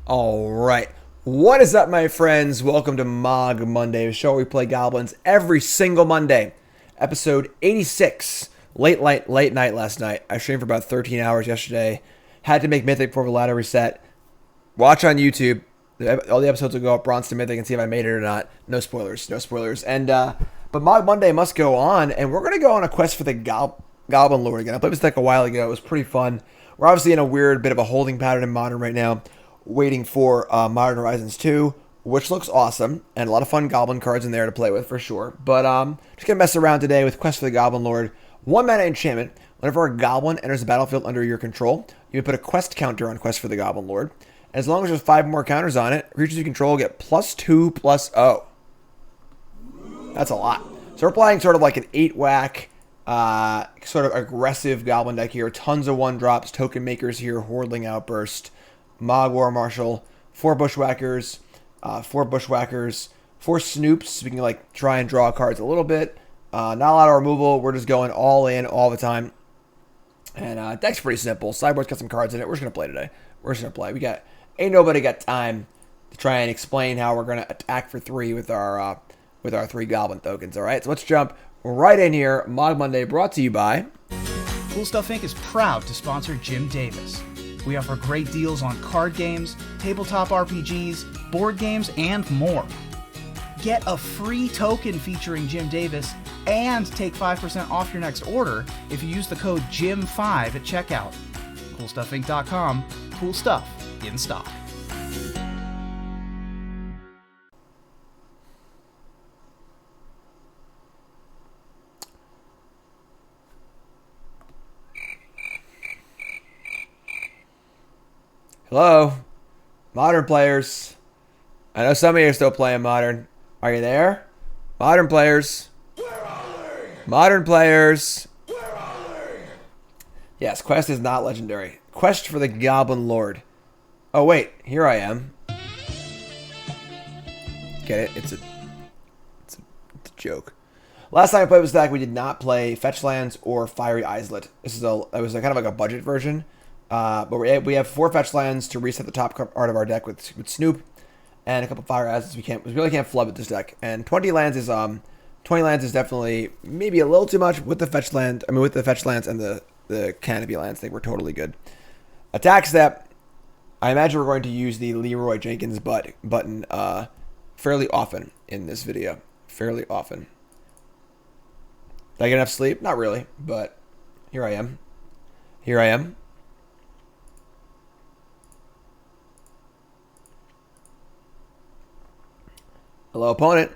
All right. What is up, my friends? Welcome to Mogg Monday, a show where we play goblins every single Monday. Episode 86. Late night last night. I streamed for about 13 hours yesterday. Had to make Mythic before the ladder reset. Watch on YouTube. All the episodes will go up Bronze to Mythic and see if I made it or not. No spoilers. No spoilers. But Mogg Monday must go on, and we're going to go on a quest for the Goblin Lord again. I played this deck a while ago. It was pretty fun. We're obviously in a weird bit of a holding pattern in Modern right now, waiting for Modern Horizons 2, which looks awesome, and a lot of fun Goblin cards in there to play with for sure. But just gonna mess around today with Quest for the Goblin Lord. 1 mana enchantment. Whenever a goblin enters the battlefield under your control, you can put a quest counter on Quest for the Goblin Lord. And as long as there's 5 more counters on it, creatures you control get +2/+0. That's a lot. So we're playing sort of like an 8-whack, sort of aggressive goblin deck here. Tons of 1-drops, token makers here, Hordeling Outburst, Mogg War Marshal, 4 Bushwhackers, 4 Bushwhackers, 4 Snoops. We can like try and draw cards a little bit. Not a lot of removal. We're just going all in all the time. And deck's pretty simple. Sideboard's got some cards in it. We're just gonna play today. We're just gonna play. Ain't nobody got time to try and explain how we're gonna attack for 3 with our 3 goblin tokens. All right, so let's jump right in here. Mogg Monday brought to you by Cool Stuff Inc. is proud to sponsor Jim Davis. We offer great deals on card games, tabletop RPGs, board games, and more. Get a free token featuring Jim Davis and take 5% off your next order if you use the code JIM5 at checkout. CoolStuffInc.com. Cool stuff in stock. Hello, Modern players. I know some of you are still playing Modern. Are you there? Modern players. Modern players. Yes, quest is not legendary. Quest for the Goblin Lord. Oh wait, here I am. Get it? It's a joke. Last time I played this deck, we did not play Fetch Lands or Fiery Islet. It was kind of like a budget version. But we have 4 Fetch Lands to reset the top part of our deck with Snoop, and a couple Fire Islets. We really can't flood with this deck. And 20 lands is definitely maybe a little too much with the Fetch Land. I mean, with the Fetch Lands and the Canopy Lands, I think we're totally good. Attack step. I imagine we're going to use the Leroy Jenkins button fairly often in this video. Fairly often. Did I get enough sleep? Not really, but here I am. Here I am. Hello, opponent.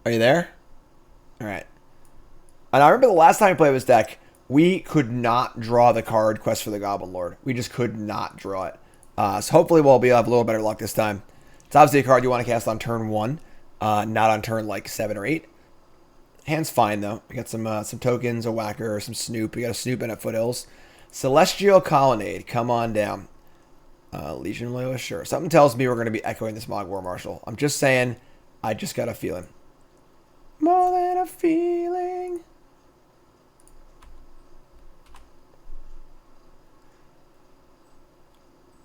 Are you there? All right. And I remember the last time I played this deck, we could not draw the card Quest for the Goblin Lord. We just could not draw it. So hopefully we'll have a little better luck this time. It's obviously a card you want to cast on turn 1, not on turn like 7 or 8. Hand's fine though. We got some tokens, a whacker, some Snoop. We got a Snoop in at Foothills. Celestial Colonnade, come on down. Legion Loyalist, sure. Something tells me we're going to be echoing this Mogg War Marshal. I'm just saying. I just got a feeling. More than a feeling.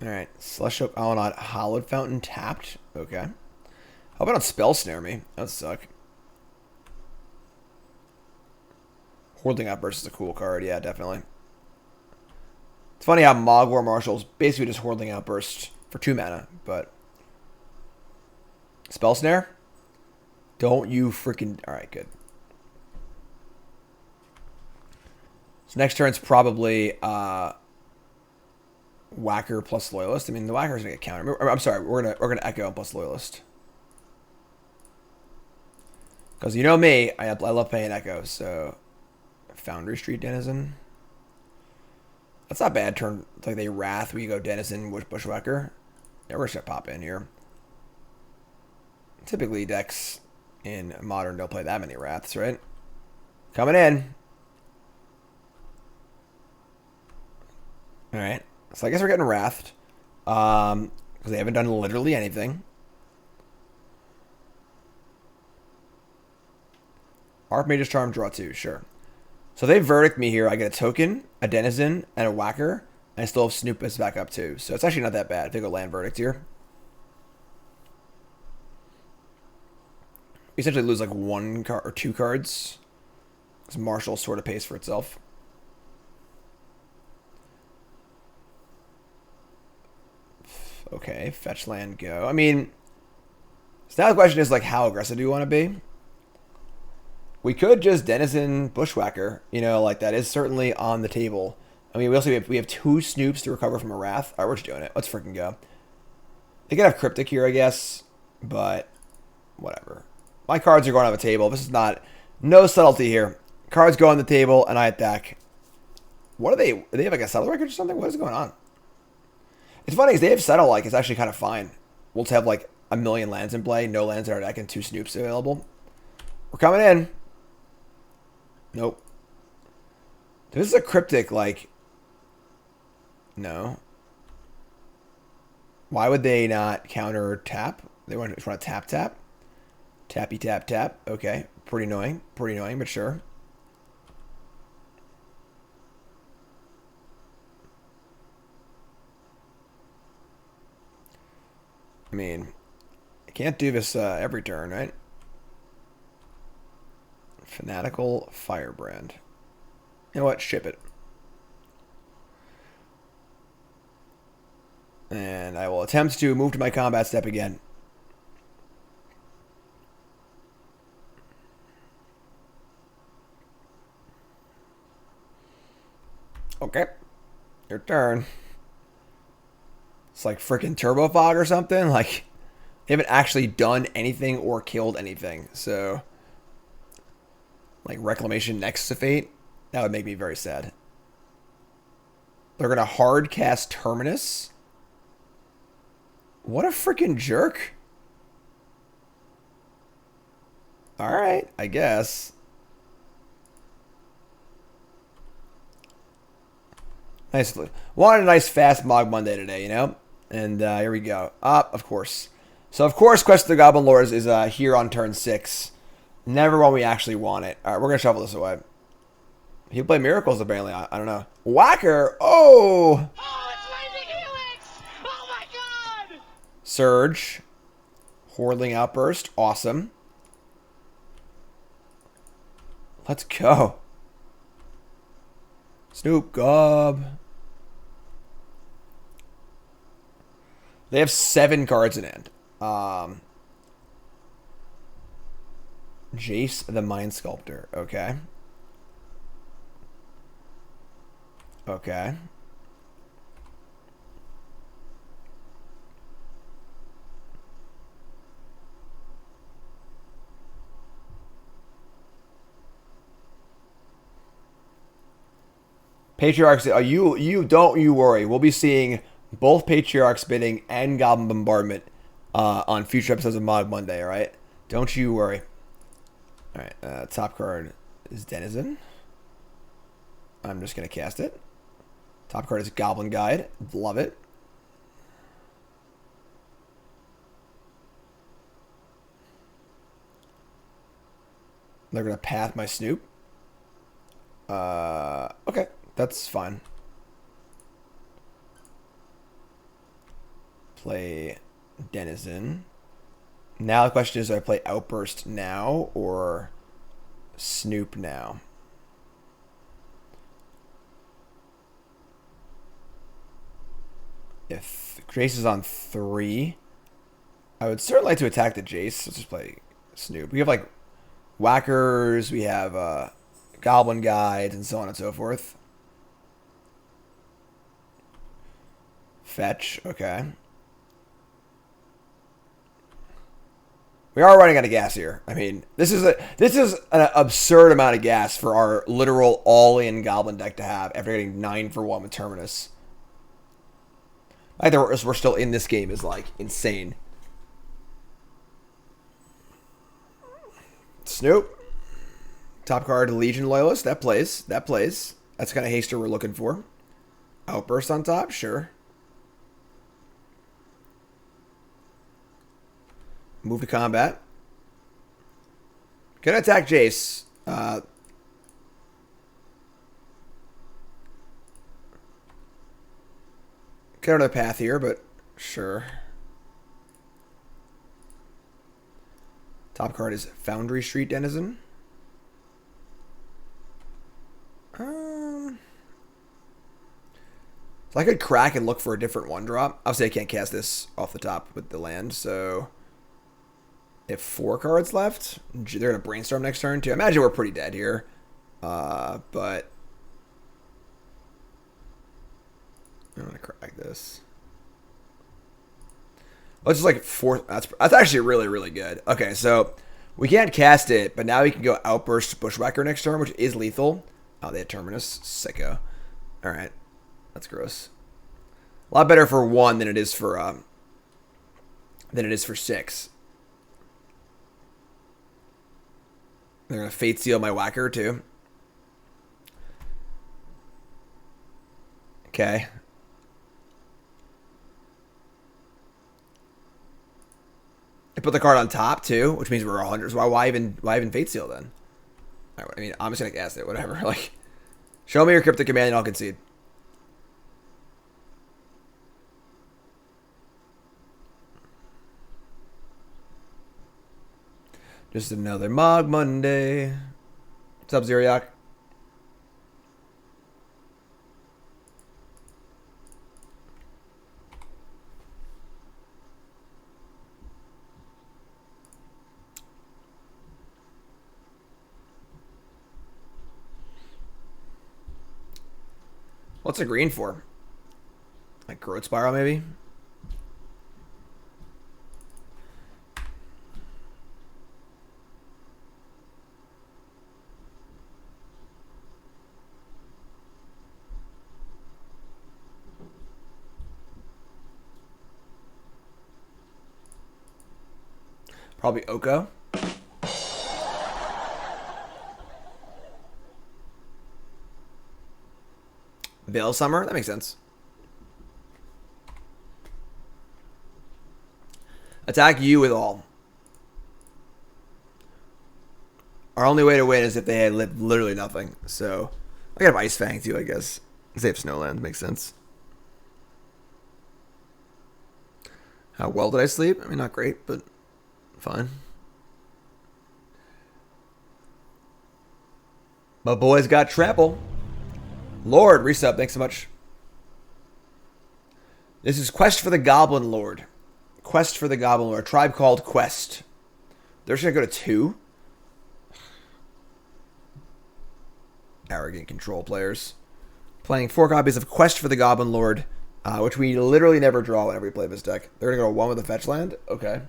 Alright. Celestial Colonnade. Hallowed Fountain tapped. Okay. How about on Spell Snare me? That would suck. Hordeling Outburst is a cool card. Yeah, definitely. It's funny how Mogg War Marshal is basically just Hordeling Outburst for 2 mana, but Spell Snare? Don't you freaking... Alright, good. So next turn's probably Whacker plus Loyalist. I mean, the Whacker's going to get countered. I'm sorry, we're gonna Echo plus Loyalist. Because you know me, I love playing Echo, so... Foundry Street Denizen. That's not bad. Turn like they Wrath, where you go Denizen, Bushwhacker. Yeah, we're just going to pop in here. Typically, decks in Modern don't play that many Wraths, right? Coming in. Alright. So I guess we're getting Wrathed. Because they haven't done literally anything. Archmage's Charm, draw 2, sure. So they verdict me here. I get a token, a Denizen, and a Whacker. And I still have Snoop as back up too. So it's actually not that bad if they go land verdict here. You essentially lose like 1 card or 2 cards. Because Marshal sort of pays for itself. Okay, fetch land, go. I mean, so now the question is like, how aggressive do you want to be? We could just Denizen Bushwhacker. You know, like that is certainly on the table. I mean, we have 2 Snoops to recover from a Wrath. All right, we're just doing it. Let's freaking go. They could have Cryptic here, I guess, but whatever. My cards are going on the table. This is not no subtlety here. Cards go on the table, and I attack. What are they? Do they have like a Settle record or something? What is going on? It's funny because they have Settle, like, it's actually kind of fine. We'll just have, like, a million lands in play, no lands in our deck, and 2 Snoops available. We're coming in. Nope. This is a Cryptic, like... No. Why would they not counter tap? They want to tap tap? Tappy tap tap. Okay. Pretty annoying. Pretty annoying, but sure. I mean, I can't do this every turn, right? Fanatical Firebrand. You know what? Ship it. And I will attempt to move to my combat step again. Okay. Your turn. It's like freaking Turbo Fog or something. Like, they haven't actually done anything or killed anything. So, like, Reclamation next to Fate, that would make me very sad. They're going to hard cast Terminus. What a freaking jerk. Alright, I guess. Nice. Wanted a nice fast Mogg Monday today, you know? And here we go. Of course. So, of course, Quest of the Goblin Lords is here on turn 6. Never when we actually want it. All right, we're going to shuffle this away. He'll play Miracles, apparently. I don't know. Whacker! Oh! Oh, it's Lightning Helix! Oh, my God! Surge. Hordeling Outburst. Awesome. Let's go. Snoop Gob. They have 7 cards in hand. Jace the Mind Sculptor. Okay. Okay. Patriarchs, you worry. We'll be seeing both Patriarchs Bidding and Goblin Bombardment on future episodes of Mogg Monday, alright? Don't you worry. Alright, top card is Denizen. I'm just going to cast it. Top card is Goblin Guide. Love it. They're going to path my Snoop. Okay, that's fine. Play Denizen. Now the question is, do I play Outburst now or Snoop now? If Jace is on 3, I would certainly like to attack the Jace. Let's just play Snoop. We have like Whackers, we have Goblin Guides, and so on and so forth. Fetch, okay. We are running out of gas here. I mean, this is an absurd amount of gas for our literal all-in Goblin deck to have after getting 9 for 1 with Terminus. Either we're still in this game is like insane. Snoop. Top card, Legion Loyalist. That plays. That plays. That's the kind of haster we're looking for. Outburst on top, sure. Move to combat. Gonna attack Jace. Get another path here, but sure. Top card is Foundry Street Denizen. So I could crack and look for a different 1-drop. Obviously, I can't cast this off the top with the land, so if 4 cards left, they're going to brainstorm next turn, too. I imagine we're pretty dead here, but I'm going to crack this. Let's just like 4. That's actually really, really good. Okay, so we can't cast it, but now we can go Outburst Bushwhacker next turn, which is lethal. Oh, they had Terminus. Sicko. All right. That's gross. A lot better for 1 than it is for 6. They're gonna Fate Seal my Whacker too. Okay. I put the card on top too, which means we're 100. So why even Fate Seal then? All right, I mean, I'm just gonna cast it. Whatever. Like, show me your Cryptic Command and I'll concede. Just another Mogg Monday. What's up, Zeriak? What's a green for? Like Growth Spiral, maybe? Probably Oko. Veil Summer? That makes sense. Attack you with all. Our only way to win is if they had literally nothing. So, I got Ice Fang too, I guess. They have Snowland. Makes sense. How well did I sleep? I mean, not great, but fine. My boys got trample. Lord, resub. Thanks so much. This is Quest for the Goblin Lord. Quest for the Goblin Lord. A tribe called Quest. They're just going to go to 2. Arrogant control players. Playing 4 copies of Quest for the Goblin Lord, which we literally never draw whenever we play this deck. They're going to go 1 with a fetch land? Okay.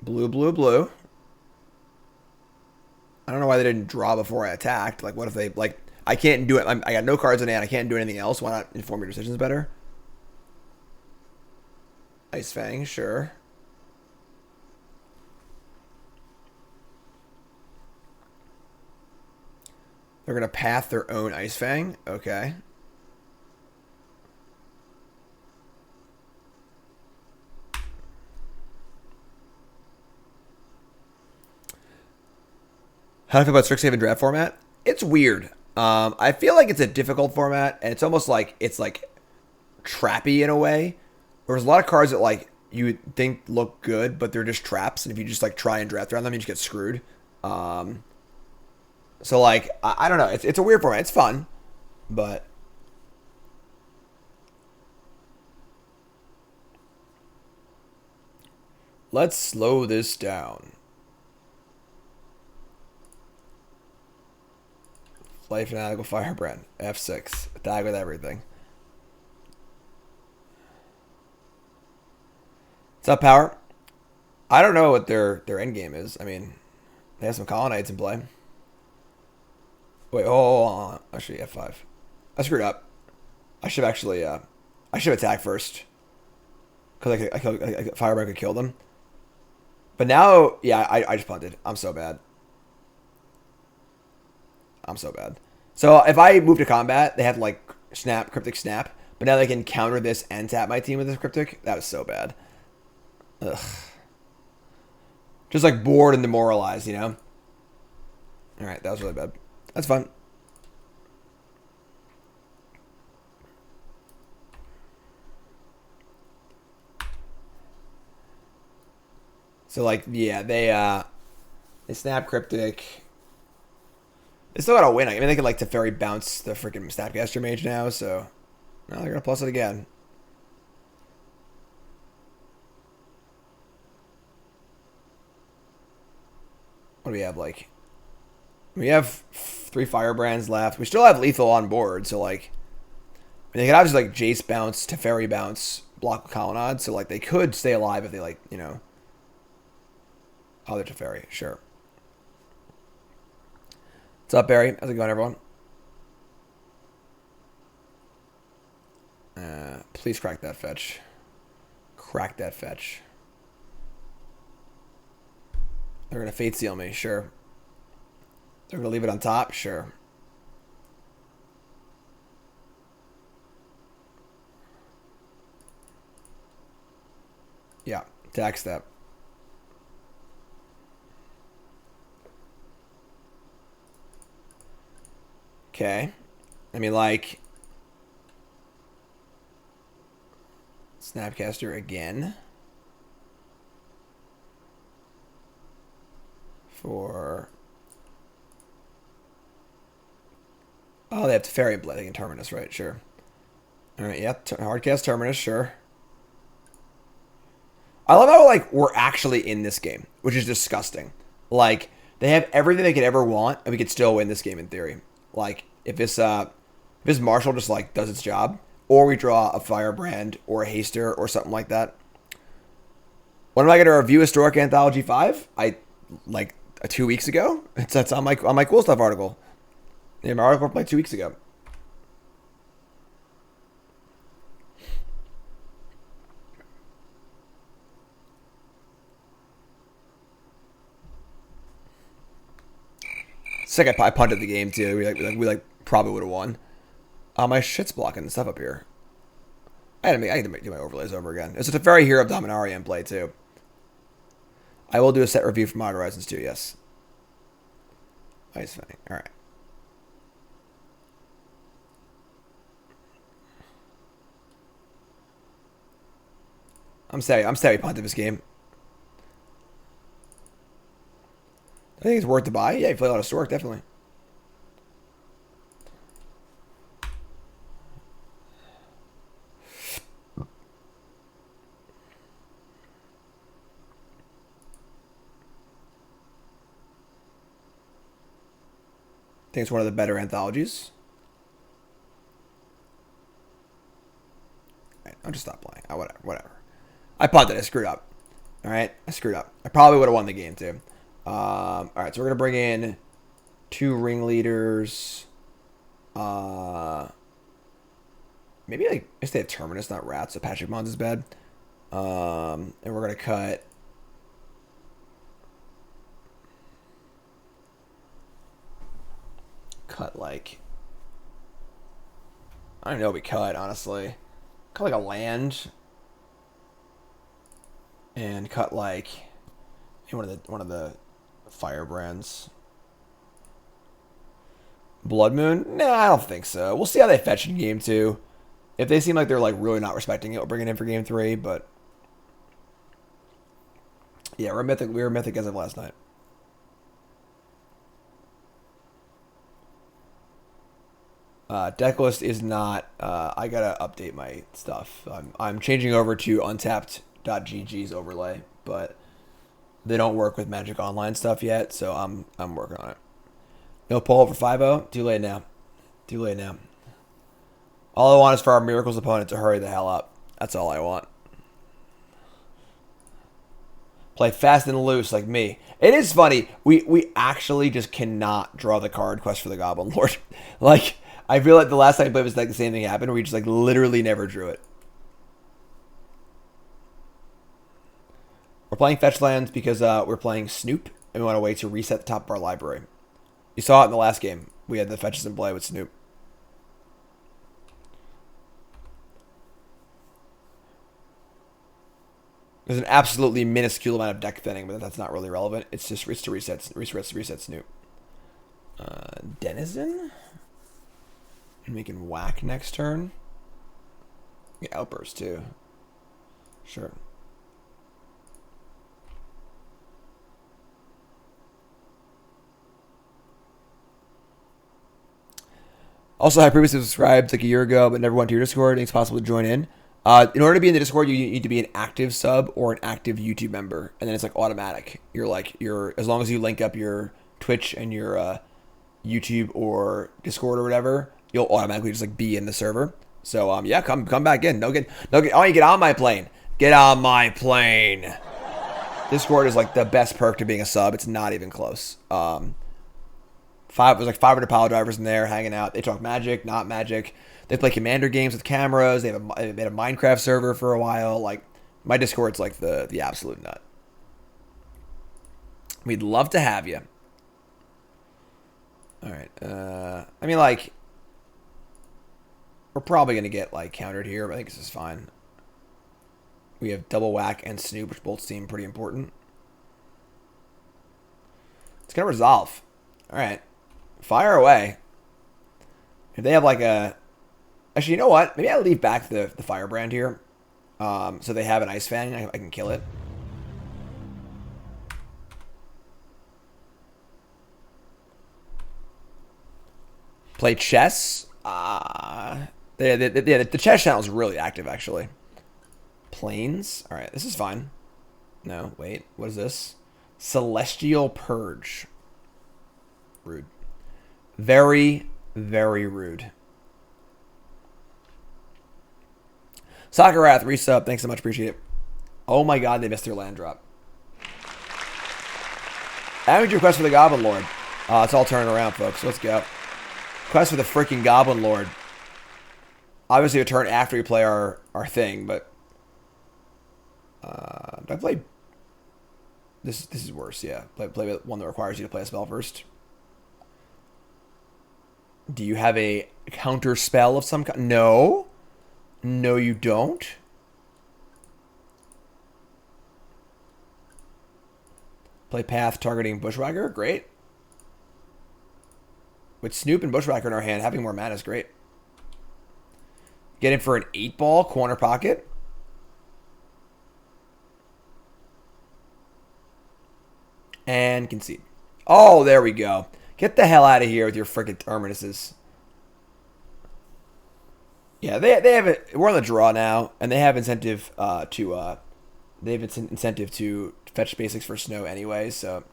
Blue, blue, blue. I don't know why they didn't draw before I attacked. Like, what if they, like, I can't do it. I got no cards in hand. I can't do anything else. Why not inform your decisions better? Ice Fang, sure. They're going to path their own Ice Fang. Okay. How do I feel about Strixhaven draft format? It's weird. I feel like it's a difficult format, and it's almost like it's like trappy in a way. There's a lot of cards that like you would think look good, but they're just traps, and if you just like try and draft around them, you just get screwed. So like I don't know. It's a weird format. It's fun, but let's slow this down. Play Fanatical Firebrand. F6. Attack with everything. What's up, Power? I don't know what their end game is. I mean, they have some Colonites in play. Wait, hold on. Actually, F5. I screwed up. I should have actually, I should have attacked first. Because Firebrand could kill them. But now, yeah, I just punted. I'm so bad. I'm so bad. So if I move to combat, they have like snap, cryptic snap, but now they can counter this and tap my team with this cryptic. That was so bad. Ugh. Just like bored and demoralized, you know? Alright, that was really bad. That's fun. So like, yeah, they snap Cryptic. They still gotta win. I mean, they could like Teferi bounce the freaking Snapcaster Mage now, so now they're gonna plus it again. What do we have? Like, we have 3 Firebrands left. We still have lethal on board, so like, I mean, they could obviously like Jace bounce, Teferi bounce, block Colonnade, so like they could stay alive if they like, you know. Oh, they're Teferi, sure. What's up, Barry? How's it going, everyone? Please crack that fetch. Crack that fetch. They're going to Fate Seal me, sure. They're going to leave it on top, sure. Yeah, attack step. Okay. I mean, like, Snapcaster again. For... Oh, they have Teferi Blade. They can Terminus, right? Sure. Alright, yeah. Hardcast Terminus, sure. I love how, like, we're actually in this game, which is disgusting. Like, they have everything they could ever want, and we could still win this game in theory. Like, if this Marshal just, like, does its job, or we draw a Firebrand, or a Haster, or something like that. When am I going to review Historic Anthology 5? Like, 2 weeks ago? That's on my Cool Stuff article. Yeah, my article from, like, 2 weeks ago. It's like I punted the game too. We probably would have won. My shit's blocking the stuff up here. I had to do my overlays over again. It's a Teferi Hero of Dominaria in play too. I will do a set review for Modern Horizons 2, yes. Ice Fang. Alright. I'm savvy punted this game. I think it's worth to buy. Yeah, you play a lot of Stork, definitely. I think it's one of the better anthologies. All right, I'll just stop playing. Oh, whatever. I punted. I screwed up. All right, I screwed up. I probably would have won the game too. All right, so we're gonna bring in 2 ringleaders. Maybe like I say Terminus, not Rats. So Pashalik Mons is bad. And we're gonna cut like I don't know what we cut honestly. Cut like a land, and cut like one of the Firebrands. Blood Moon? Nah, I don't think so. We'll see how they fetch in game 2. If they seem like they're like really not respecting it, we'll bring it in for game 3. But yeah, we're mythic. We were mythic as of last night. Deck list is not. I gotta update my stuff. I'm changing over to untapped.gg's overlay, but they don't work with Magic Online stuff yet, so I'm working on it. No pull for 5-0. Too late now. Too late now. All I want is for our Miracles opponent to hurry the hell up. That's all I want. Play fast and loose like me. It is funny. We actually just cannot draw the card quest for the Goblin Lord. Like, I feel like the last time I played was like the same thing happened. We just like literally never drew it. We're playing fetch lands because we're playing Snoop and we want a way to reset the top of our library. You saw it in the last game. We had the fetches in play with Snoop. There's an absolutely minuscule amount of deck thinning, but that's not really relevant. It's just to reset Snoop. Denizen? And we can whack next turn. Yeah, Outburst too. Sure. Also, I previously subscribed like a year ago, but never went to your Discord. It's possible to join in. In order to be in the Discord, you need to be an active sub or an active YouTube member, and then it's like automatic. You're as long as you link up your Twitch and your YouTube or Discord or whatever, you'll automatically just like be in the server. So yeah, come back in. No get. Oh, you get on my plane. Get on my plane. Discord is like the best perk to being a sub. It's not even close. There's like 500 pile drivers in there hanging out. They talk Magic, not Magic. They play Commander games with cameras. They made a Minecraft server for a while. Like, my Discord's like the absolute nut. We'd love to have you. All right. I mean, like, we're probably gonna get like countered here, but I think this is fine. We have Double Whack and Snoop, which both seem pretty important. It's gonna resolve. All right. Fire away. If they have like a... Actually, you know what? Maybe I'll leave back the Firebrand here. So they have an Ice Fan and I can kill it. Play chess. The chess channel is really active, actually. Planes. All right, this is fine. No, wait. What is this? Celestial Purge. Rude. Very, very rude. Sakurath, resub. Thanks so much. Appreciate it. Oh my god, they missed their land drop. Average request for the Goblin Lord. It's all turning around, folks. Let's go. Quest for the freaking Goblin Lord. Obviously, a turn after we play our thing, but... do I play... This is worse, yeah. Play one that requires you to play a spell first. Do you have a counter spell of some kind? No. No, you don't. Play Path targeting Bushwhacker. Great. With Snoop and Bushwhacker in our hand, having more mana is great. Get in for an 8-ball corner pocket. And concede. Oh, there we go. Get the hell out of here with your freaking Terminuses. Yeah, they have it. We're on the draw now, and they have incentive to fetch basics for snow anyway. So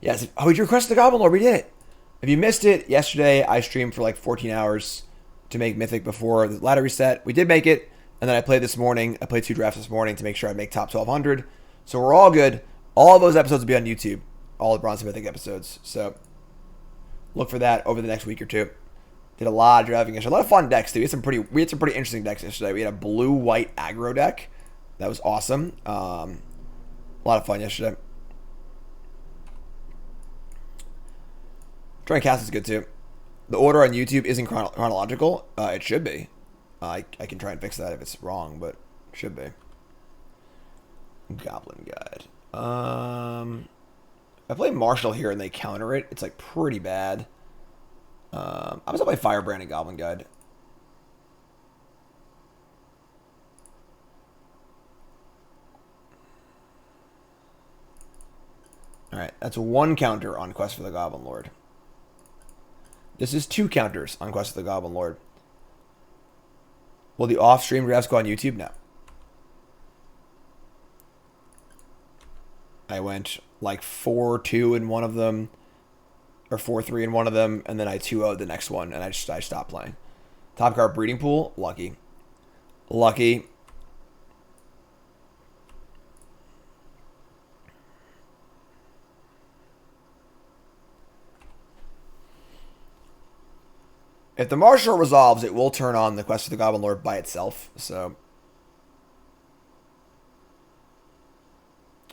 yes. Oh, you requested the Goblin Lord. We did it. If you missed it yesterday, I streamed for like 14 hours to make Mythic before the ladder reset. We did make it, and then I played this morning. I played 2 drafts this morning to make sure I make top 1200. So we're all good. All of those episodes will be on YouTube. All the Bronze Mythic episodes. So look for that over the next week or two. Did a lot of drafting yesterday. A lot of fun decks too. We had some pretty interesting decks yesterday. We had a blue-white aggro deck. That was awesome. A lot of fun yesterday. Drawing Cast is good too. The order on YouTube isn't chronological. It should be. I can try and fix that if it's wrong, but it should be. Goblin Guide. I play Marshal here and they counter it. It's like pretty bad. I'm just gonna play Firebrand and Goblin Guide. Alright, that's 1 counter on Quest for the Goblin Lord. This is 2 counters on Quest for the Goblin Lord. Will the off-stream drafts go on YouTube? No. I went like 4-2 in one of them, or 4-3 in one of them, and then I 2-0'd the next one, and I stopped playing. Top card Breeding Pool, lucky. Lucky. If the Marshal resolves, it will turn on the Quest for the Goblin Lord by itself, so...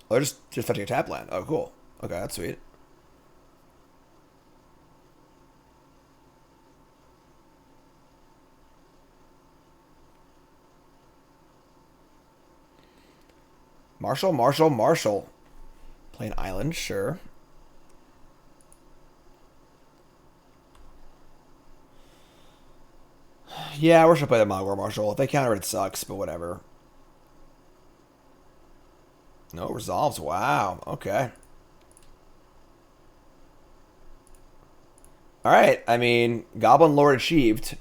Oh, they're just fetching a tap land. Oh, cool. Okay, that's sweet. Marshal. Play an island, sure. Yeah, we're gonna play the Mogg War Marshal. If they counter it, it sucks, but whatever. No, resolves. Wow. Okay. All right. I mean, Goblin Lord achieved.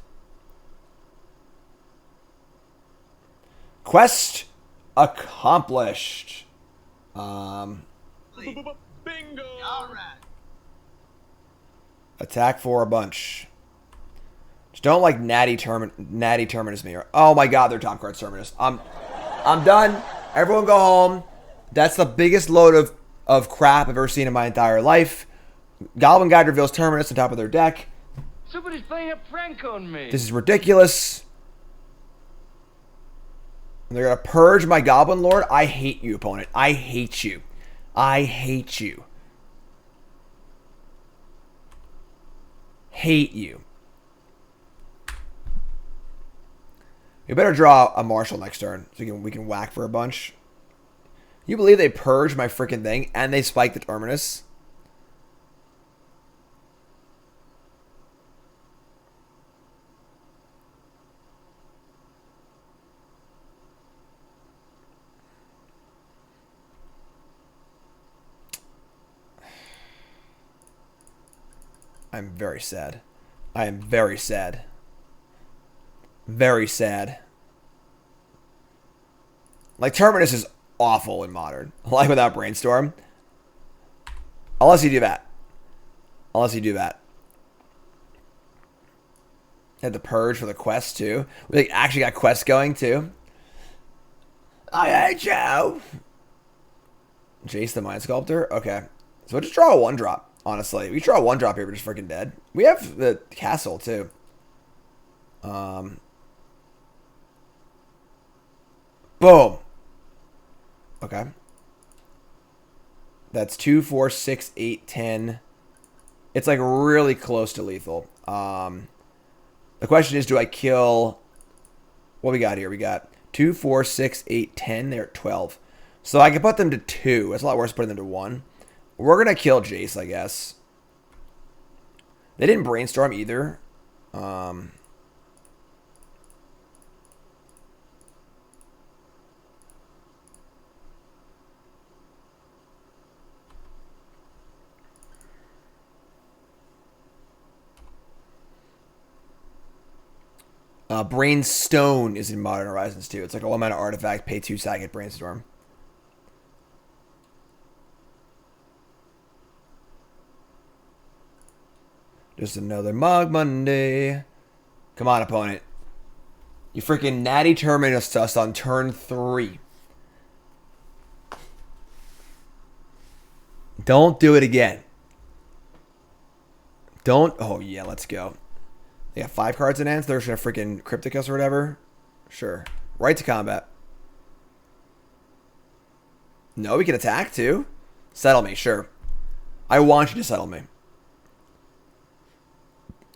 Quest accomplished. Bingo! All right. Attack for a bunch. Just don't like Natty Terminus me. Oh my god, they're top card Terminus. I'm done. Everyone go home. That's the biggest load of crap I've ever seen in my entire life. Goblin Guide reveals Terminus on top of their deck. Somebody's playing a prank on me. This is ridiculous. And they're gonna purge my Goblin Lord. I hate you, opponent. I hate you. I hate you. Hate you. We better draw a Marshal next turn so we can whack for a bunch. You believe they purged my freaking thing and they spiked the Terminus? I'm very sad. I am very sad. Very sad. Like, Terminus is awful in Modern. Like, without Brainstorm. Unless you do that. Unless you do that. Had the Purge for the quest, too. We like, actually got quests going, too. I hate you. Jace the Mind Sculptor? Okay. So we'll just draw a 1-drop, honestly. We draw a 1-drop here, we're just freaking dead. We have the Castle, too. Boom. Okay. That's 2, 4, 6, 8, 10. It's like really close to lethal. The question is, do I kill... What we got here? We got 2, 4, 6, 8, 10. They're at 12. So I can put them to 2. It's a lot worse putting them to 1. We're going to kill Jace, I guess. They didn't brainstorm either. Brainstone is in Modern Horizons too. It's like a 1-mana artifact, pay 2 sack, Brainstorm. Just another Mogg Monday. Come on, opponent. You freaking natty Terminus us on turn 3. Don't do it again. Don't. Oh, yeah, let's go. They got 5 cards in hand, so they're just going to freaking Cryptic us or whatever. Sure. Right to combat. No, we can attack too. Settle me, sure. I want you to settle me.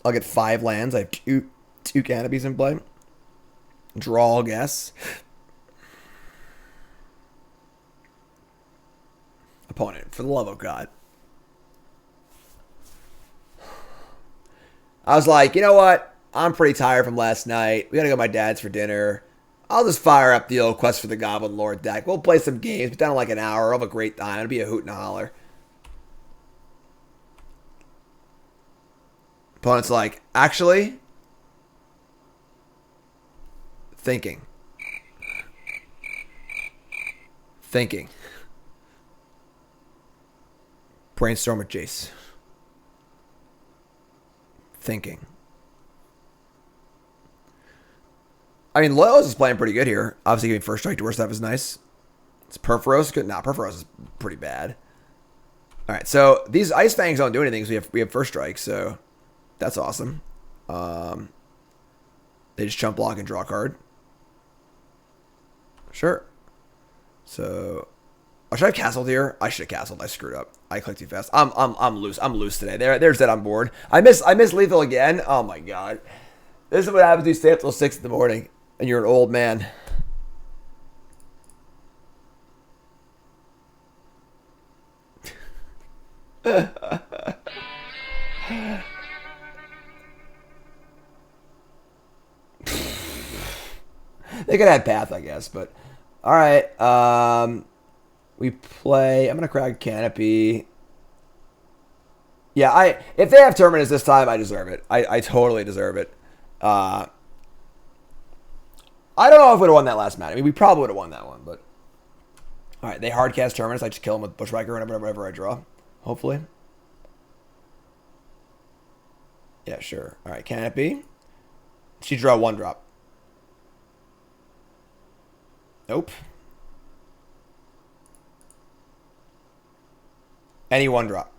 I'll get 5 lands. I have two canopies in play. Draw, I guess. Opponent, for the love of God. I was like, you know what? I'm pretty tired from last night. We gotta go to my dad's for dinner. I'll just fire up the old Quest for the Goblin Lord deck. We'll play some games. Be done in like an hour. I'll have a great time. It'll be a hoot and a holler. Opponent's like, actually, thinking. Brainstorm with Jace. Thinking. I mean, Loyalist is playing pretty good here. Obviously, giving first strike to worst stuff is nice. It's Perforos good. Nah, Perforos is pretty bad. All right, so these Ice Fangs don't do anything. So we have first strike, so that's awesome. They just chump block and draw a card. Sure. So, should I have castled here? I should have castled. I screwed up. I clicked too fast. I'm loose. I'm loose today. There's that on board. I miss lethal again. Oh my god. This is what happens when you stay up till 6 in the morning and you're an old man. They could have path, I guess, but all right. We play. I'm gonna crack Canopy. Yeah, if they have tournaments this time, I deserve it. I totally deserve it. I don't know if we would have won that last match. I mean, we probably would have won that one, but all right, they hardcast tournaments. I just kill them with Bushwhacker whenever I draw. Hopefully. Yeah, sure. All right, can it be? She draw 1-drop. Nope. Any 1-drop.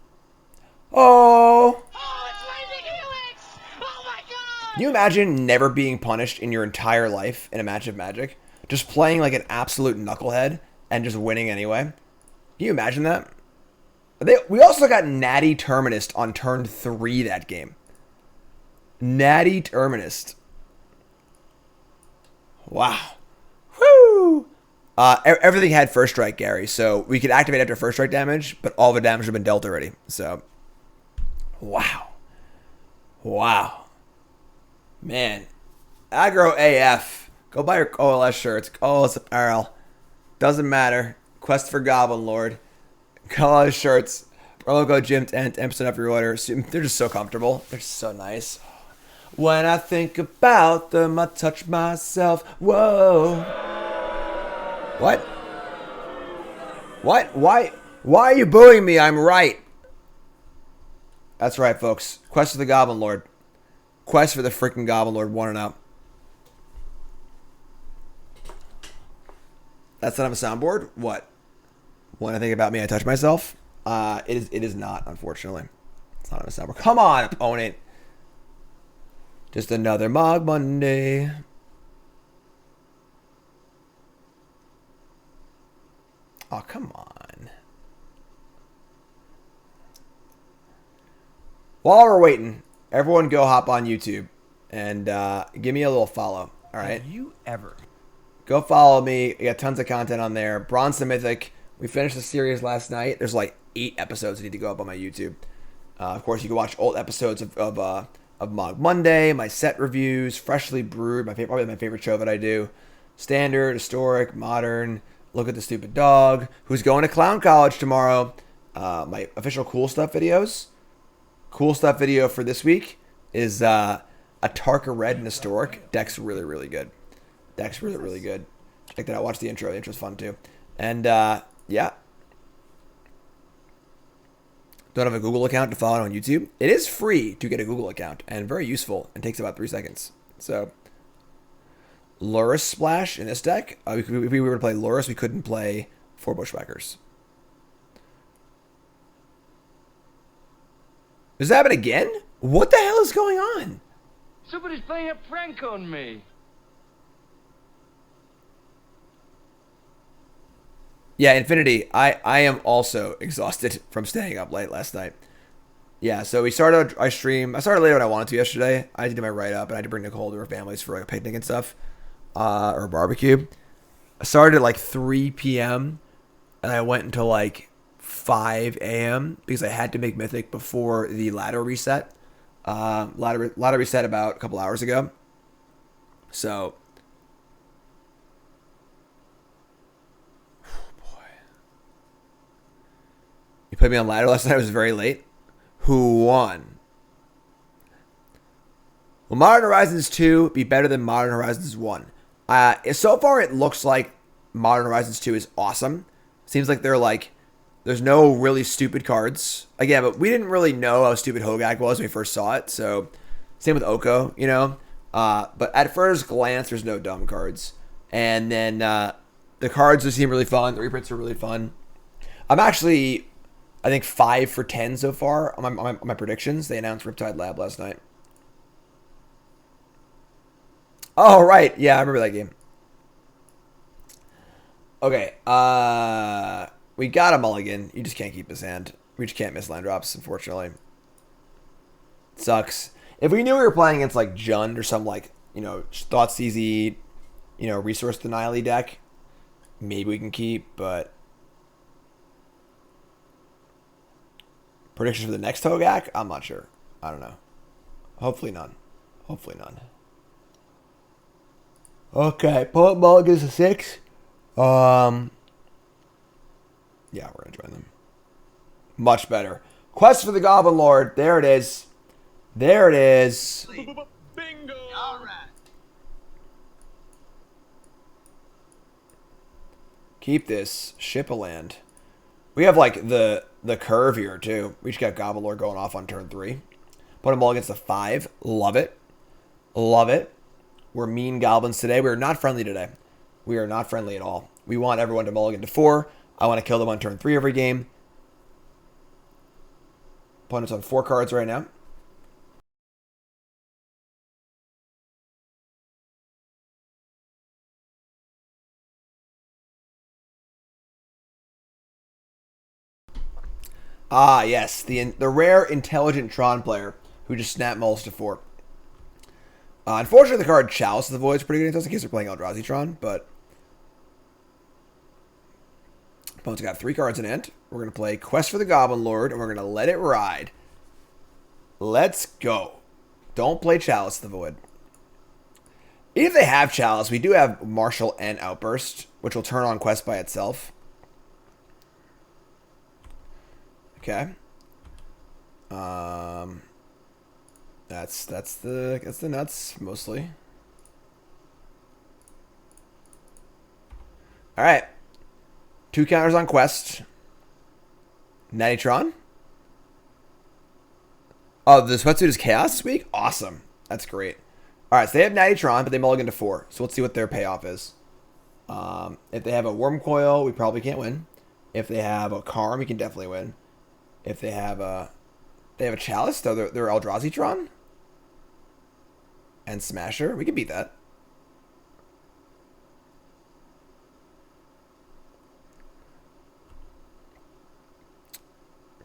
Oh! Oh, it's Lightning Helix! Oh my god! Can you imagine never being punished in your entire life in a match of Magic? Just playing like an absolute knucklehead and just winning anyway? Can you imagine that? We also got Natty Terminist on turn 3 that game. Natty Terminist. Wow. Woo! Everything had first strike, Gary, so we could activate after first strike damage, but all the damage had been dealt already. So, wow. Wow. Man. Aggro AF. Go buy your OLS shirts. OLS apparel. Doesn't matter. Quest for Goblin Lord. OLS shirts. Promo code Jim10, 10% off your order. They're just so comfortable. They're so nice. When I think about them, I touch myself. Whoa. What? What? Why are you booing me? I'm right. That's right, folks. Quest for the Goblin Lord. Quest for the freaking Goblin Lord. 1-0. That's not on a soundboard? What? When I think about me, I touch myself? It is not, unfortunately. It's not on a soundboard. Come on, opponent. Just another Mogg Monday. Oh, come on. While we're waiting, everyone go hop on YouTube and give me a little follow. All right? Have you ever? Go follow me. We got tons of content on there. Bronze to Mythic. We finished the series last night. There's like 8 episodes that need to go up on my YouTube. Of course, you can watch old episodes of Mogg Monday, my set reviews, Freshly Brewed, probably my favorite show that I do. Standard, Historic, Modern, Look at the Stupid Dog, who's going to Clown College tomorrow. My official Cool Stuff videos. Cool Stuff video for this week is a Tarka Red and Historic. Deck's really, really good. Deck's really, really good. Check that out. Watch the intro. The intro's fun too. And yeah. Don't have a Google account to follow it on YouTube. It is free to get a Google account and very useful and takes about 3 seconds. So, Luris Splash in this deck. If we were to play Luris, we couldn't play 4 Bushwhackers. Does that happen again? What the hell is going on? Somebody's playing a prank on me. Yeah, Infinity, I am also exhausted from staying up late last night. Yeah, so I started later than I wanted to yesterday. I had to do my write-up, and I had to bring Nicole to her family's for like a picnic and stuff, or a barbecue. I started at like 3 p.m., and I went until like 5 a.m. because I had to make Mythic before the ladder reset. Ladder reset about a couple hours ago. So... You played me on ladder last night. It was very late. Who won? Will Modern Horizons 2 be better than Modern Horizons 1? So far, it looks like Modern Horizons 2 is awesome. Seems like there's no really stupid cards. Again, but we didn't really know how stupid Hogak was when we first saw it. So, same with Oko, you know. But at first glance, there's no dumb cards. And then the cards just seem really fun. The reprints are really fun. I'm actually... I think 5 for 10 so far on my predictions. They announced Riptide Lab last night. Oh, right. Yeah, I remember that game. Okay. We got a mulligan. You just can't keep his hand. We just can't miss land drops, unfortunately. It sucks. If we knew we were playing against, like, Jund or some, like, you know, Thoughtseize, you know, resource denial deck, maybe we can keep, but... Predictions for the next Hogak? I'm not sure. I don't know. Hopefully none. Hopefully none. Okay, pull up mulligans to 6. Yeah, we're gonna join them. Much better. Quest for the Goblin Lord. There it is. There it is. Bingo! All right. Keep this. Ship a land. We have like the curve here too. We just got Goblin Lord going off on turn 3. Put them all against the 5. Love it. Love it. We're mean goblins today. We're not friendly today. We are not friendly at all. We want everyone to mulligan to 4. I want to kill them on turn 3 every game. Opponent's on 4 cards right now. Ah, yes. The rare intelligent Tron player who just snap mulls to 4. Unfortunately, the card Chalice of the Void is pretty good in case they're playing Eldrazi Tron, but opponent's got 3 cards in hand. We're going to play Quest for the Goblin Lord, and we're going to let it ride. Let's go. Don't play Chalice of the Void. If they have Chalice, we do have Marshal and Outburst, which will turn on Quest by itself. Okay. That's the nuts mostly. All right. 2 counters on Quest. Natty Tron. Oh, the sweatsuit is Chaos this week? Awesome. That's great. All right, so they have Natty Tron, but they mulligan to 4. So let's see what their payoff is. If they have a Worm Coil, we probably can't win. If they have a Karm, we can definitely win. If they have a Chalice, they're Eldrazi Tron and Smasher. We can beat that.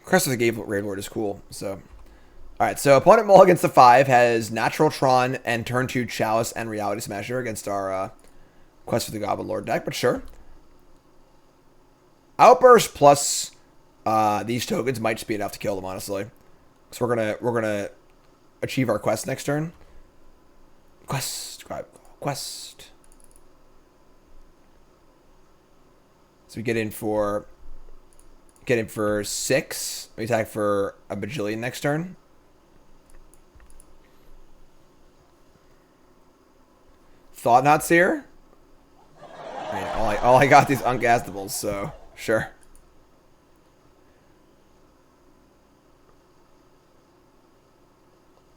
Crest of the Grave Lord is cool. So, all right. So opponent mull against the 5 has Natural Tron and turn 2 Chalice and Reality Smasher against our Quest for the Goblin Lord deck. But sure. Outburst plus these tokens might just be enough to kill them, honestly. So we're gonna achieve our quest next turn. Quest. So we get in for 6. We attack for a bajillion next turn. Thought Not Seer. I mean, all I got these uncastables, so sure.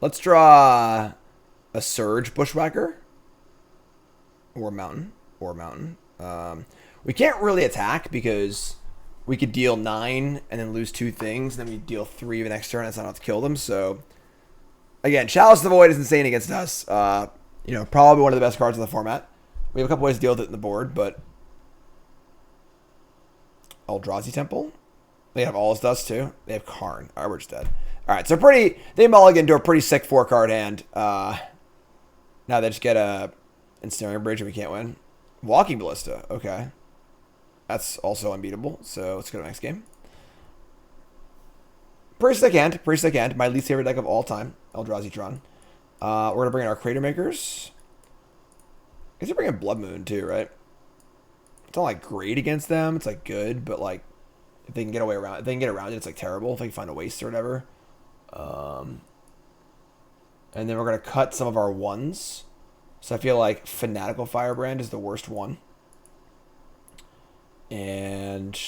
Let's draw a Surge Bushwhacker. Or Mountain. We can't really attack because we could deal 9 and then lose 2 things. And then we deal 3 the next turn. That's not enough to kill them. So, again, Chalice of the Void is insane against us. Probably one of the best cards in the format. We have a couple ways to deal with it in the board, but Eldrazi Temple. They have All Is Dust too. They have Karn. All right, we're just dead. All right, so they mulligan to a pretty sick 4-card hand. Now they just get a Ensnaring Bridge and we can't win. Walking Ballista. Okay. That's also unbeatable. So let's go to the next game. Pretty sick hand. My least favorite deck of all time. Eldrazi Tron. We're going to bring in our Cratermakers. I guess we're bringing Blood Moon too, right? It's not like great against them. It's like good, but like if they can get around it, it's like terrible. If they can find a waste or whatever. And then we're going to cut some of our 1s. So I feel like Fanatical Firebrand is the worst one. And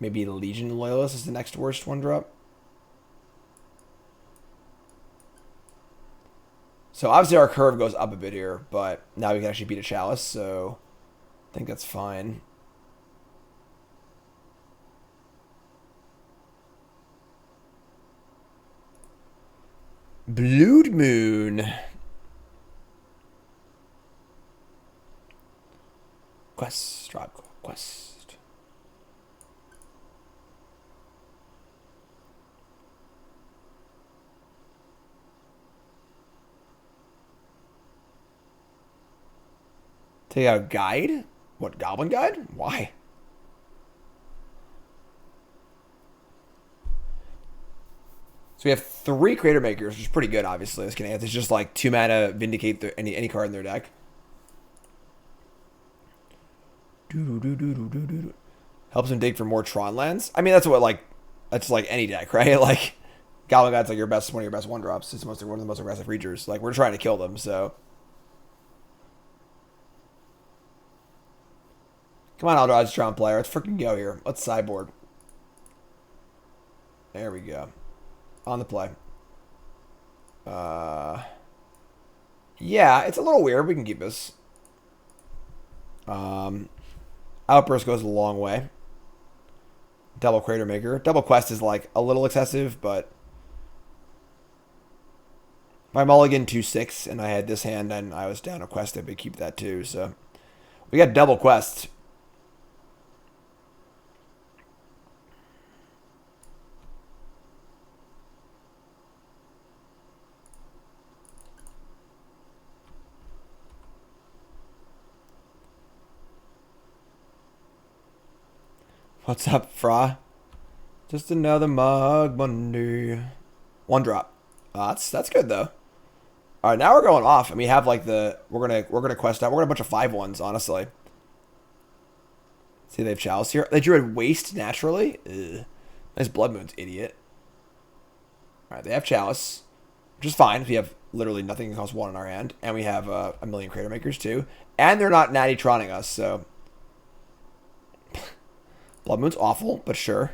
maybe Legion Loyalist is the next worst one drop. So obviously our curve goes up a bit here, but now we can actually beat a Chalice, so I think that's fine. Blood Moon. Quest. Take out Guide? What, Goblin Guide? Why? So we have 3 Cratermakers, which is pretty good, obviously. It's just like 2 mana Vindicate any card in their deck. Helps him dig for more Tron lands. I mean, that's what, like, that's like any deck, right? Like, Goblin God's like one of your best 1-drops. It's one of the most aggressive creatures. Like, we're trying to kill them, so. Come on, Eldrazi Tron player. Let's freaking go here. Let's sideboard. There we go. On the play. Yeah, it's a little weird. We can keep this. Outburst goes a long way. Double Cratermaker. Double Quest is like a little excessive, but if I mulligan 2/6 and I had this hand and I was down a quest, I'd keep that too. So we got double Quest. What's up, Fra? Just another Mogg Monday. 1-drop. That's good though. All right, now we're going off, and we have like we're gonna quest out. We're gonna a bunch of 5/1s, honestly. See, they have Chalice here. They drew a Waste naturally. Ugh. Nice Blood Moons, idiot. All right, they have Chalice, which is fine. We have literally nothing that costs 1 in our hand, and we have a million Cratermakers too, and they're not natty Troning us, so. Blood Moon's awful, but sure.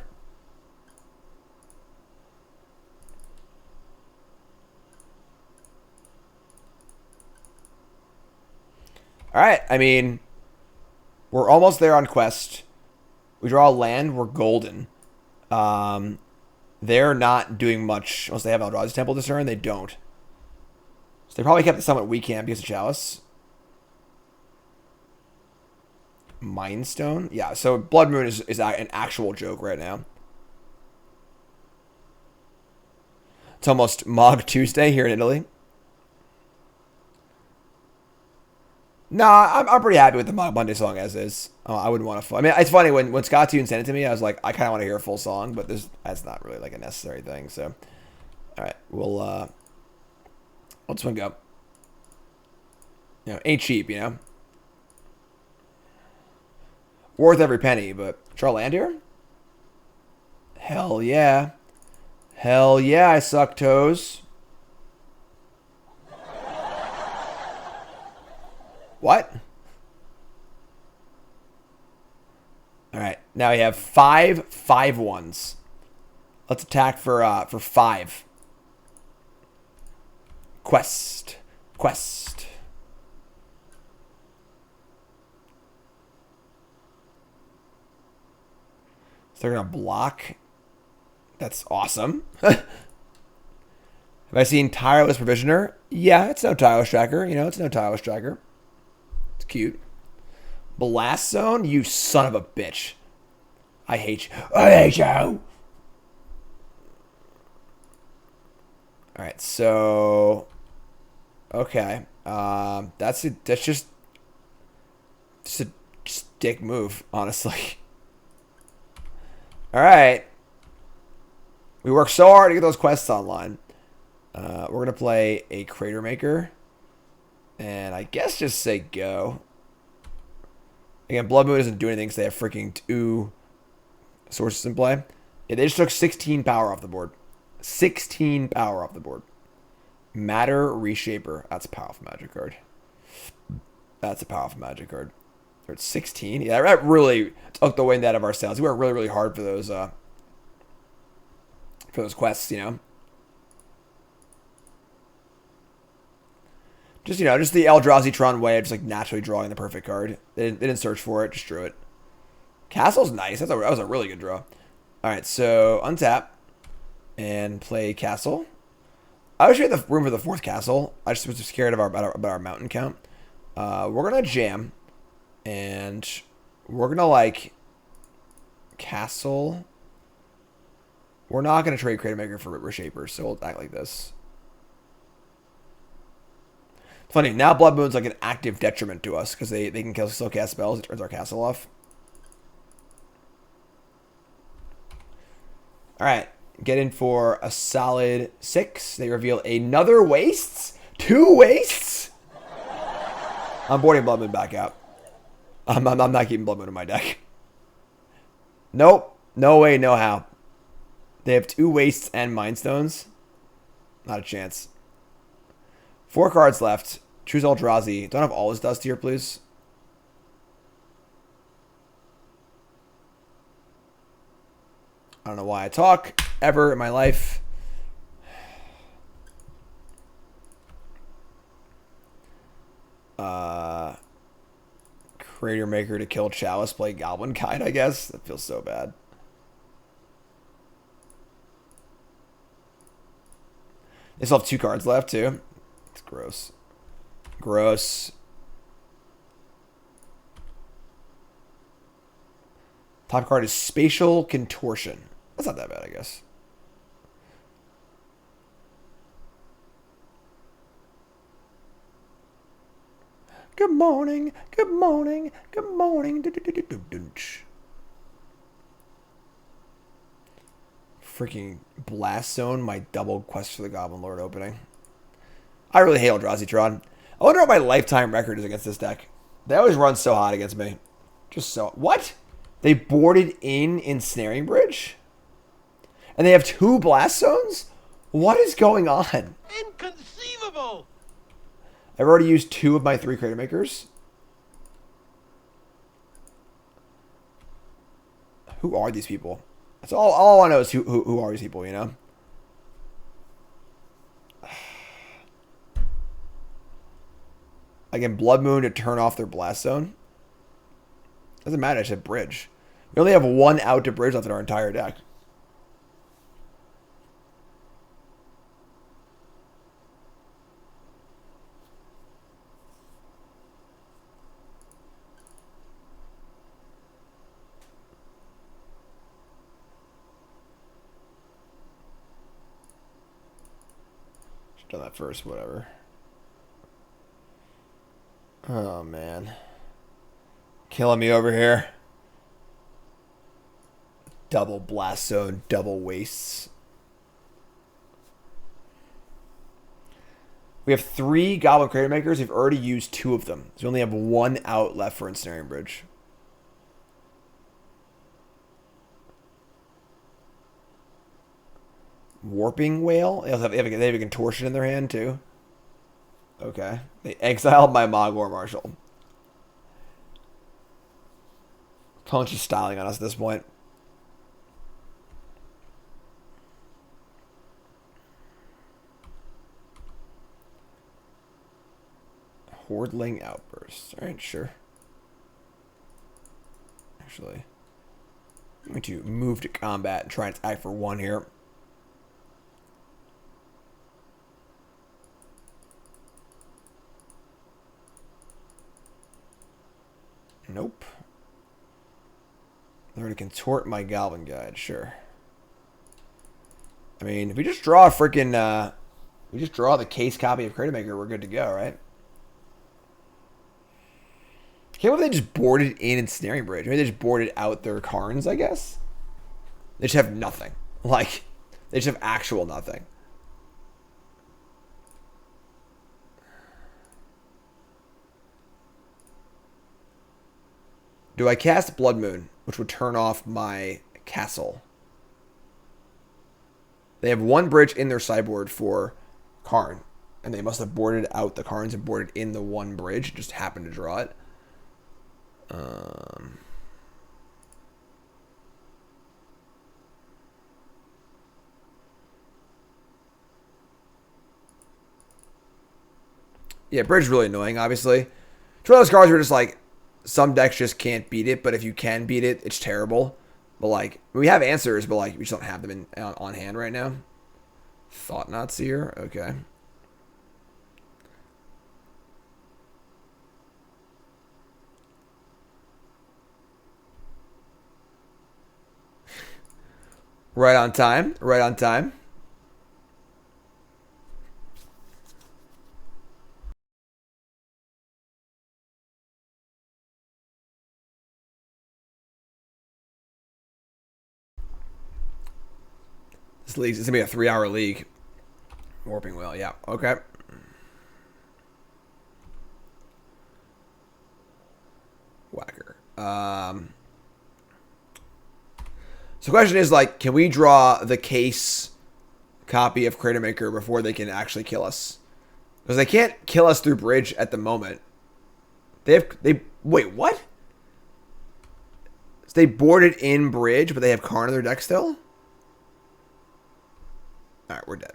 Alright, I mean, we're almost there on quest. We draw a land, we're golden. They're not doing much unless they have Eldrazi Temple this turn. They don't. So they probably kept the summit we can because of Chalice. Mind Stone? Yeah, so Blood Moon is an actual joke right now. It's almost Mogg Tuesday here in Italy. Nah, I'm pretty happy with the Mogg Monday song as is. I wouldn't want to. I mean, it's funny when Scott Toon sent it to me. I was like, I kind of want to hear a full song, but that's not really like a necessary thing. So, all right, we'll let this one go. You know, ain't cheap, you know. Worth every penny, but draw land here? Hell yeah. Hell yeah, I suck toes. What? Alright, now we have 5 5/1s. Let's attack for 5. Quest. They're going to block. That's awesome. Have I seen Tireless Provisioner? Yeah, it's no Tireless Tracker. You know, it's no Tireless Tracker. It's cute. Blast Zone? You son of a bitch. I hate you. I hate you. Alright, so... Okay. That's just a dick move, honestly. Alright. We worked so hard to get those quests online. We're going to play a Cratermaker. And I guess just say go. Again, Blood Moon doesn't do anything because they have freaking 2 sources in play. Yeah, they just took 16 power off the board. 16 power off the board. Matter Reshaper. That's a powerful magic card. That's a powerful magic card. They're at 16. Yeah, that really took the wind out of our sails. We worked really, really hard for those quests, you know. Just, you know, just the Eldrazi Tron way of just like naturally drawing the perfect card. They didn't search for it, just drew it. Castle's nice. That was a really good draw. Alright, so untap and play Castle. I wish we had the room for the 4th Castle. I just was scared about our mountain count. We're gonna jam. And we're going to, like, Castle. We're not going to trade Cratermaker for Reshaper, so we'll act like this. Funny, now Blood Moon's like an active detriment to us, because they can still cast spells. It turns our castle off. Alright, get in for a solid 6. They reveal another Wastes? 2 Wastes? I'm boarding Blood Moon back out. I'm not keeping Blood Moon in my deck. Nope. No way, no how. They have 2 wastes and Mind Stones. Not a chance. 4 cards left. Choose Eldrazi. Don't have all his dust here, please. I don't know why I talk ever in my life. Cratermaker to kill Chalice, play Goblin Guide, I guess. That feels so bad. They still have 2 cards left, too. It's gross. Gross. Top card is Spatial Contortion. That's not that bad, I guess. Good morning, good morning, good morning. Freaking Blast Zone, my double Quest for the Goblin Lord opening. I really hate Eldrazi Tron. I wonder what my lifetime record is against this deck. They always run so hot against me. Just so... What? They boarded in Ensnaring Bridge? And they have 2 Blast Zones? What is going on? Inconceivable! I've already used 2 of my 3 Cratermakers. Who are these people? That's all I know is who are these people, you know? Again, Blood Moon to turn off their Blast Zone. Doesn't matter, I just have Bridge. We only have 1 out to Bridge left in our entire deck. Done that first, whatever. Oh, man. Killing me over here. Double Blast Zone, double Wastes. We have 3 Goblin Cratermakers. We've already used 2 of them. So we only have 1 out left for Ensnaring Bridge. Warping Whale? They have a Contortion in their hand, too. Okay. They exiled my Mogg War Marshal. Opponent's just styling on us at this point. Hordeling Outburst. Alright, sure. Actually, I'm going to move to combat and try and attack for 1 here. Nope. They're going to contort my Goblin Guide, sure. I mean, if we just draw a freaking, we just draw the case copy of Cratermaker, we're good to go, right? Can't believe they just boarded in Ensnaring Bridge. Maybe they just boarded out their Karns, I guess. They just have nothing. Like, they just have actual nothing. Do I cast Blood Moon, which would turn off my castle? They have 1 bridge in their sideboard for Karn. And they must have boarded out the Karns and boarded in the 1 bridge. Just happened to draw it. Yeah, bridge is really annoying, obviously. It's one of those cards where just like, some decks just can't beat it, but if you can beat it, it's terrible. But like, we have answers, but like, we just don't have them on hand right now. Thought Not Seer, okay. Right on time, right on time. This league's it's gonna be a 3-hour league. Warping Whale, yeah, okay. Whacker. So the question is, like, can we draw the case copy of Cratermaker before they can actually kill us? Because they can't kill us through bridge at the moment. Wait, what? So they boarded in bridge, but they have Karn in their deck still? Alright, we're dead.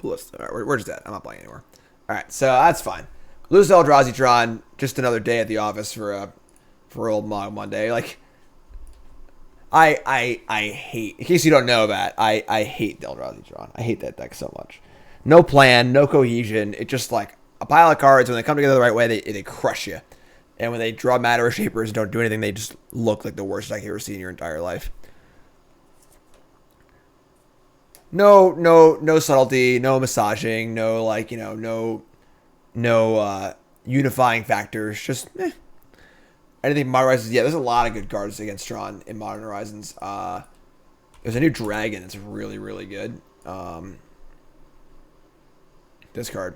Alright, we're just dead. I'm not playing anymore. Alright, so that's fine. Lose to Eldrazi Tron, just another day at the office for old Mogg Monday. Like, I hate, in case you don't know that, I hate Eldrazi Tron. I hate that deck so much. No plan, no cohesion. It's just like a pile of cards. When they come together the right way, they crush you. And when they draw Matter Shapers and don't do anything, they just look like the worst deck you've ever seen in your entire life. No subtlety, no massaging, no, like, you know, no unifying factors. Just anything Modern Horizons. Yeah, there's a lot of good cards against Tron in Modern Horizons. There's a new dragon that's really, really good. This card,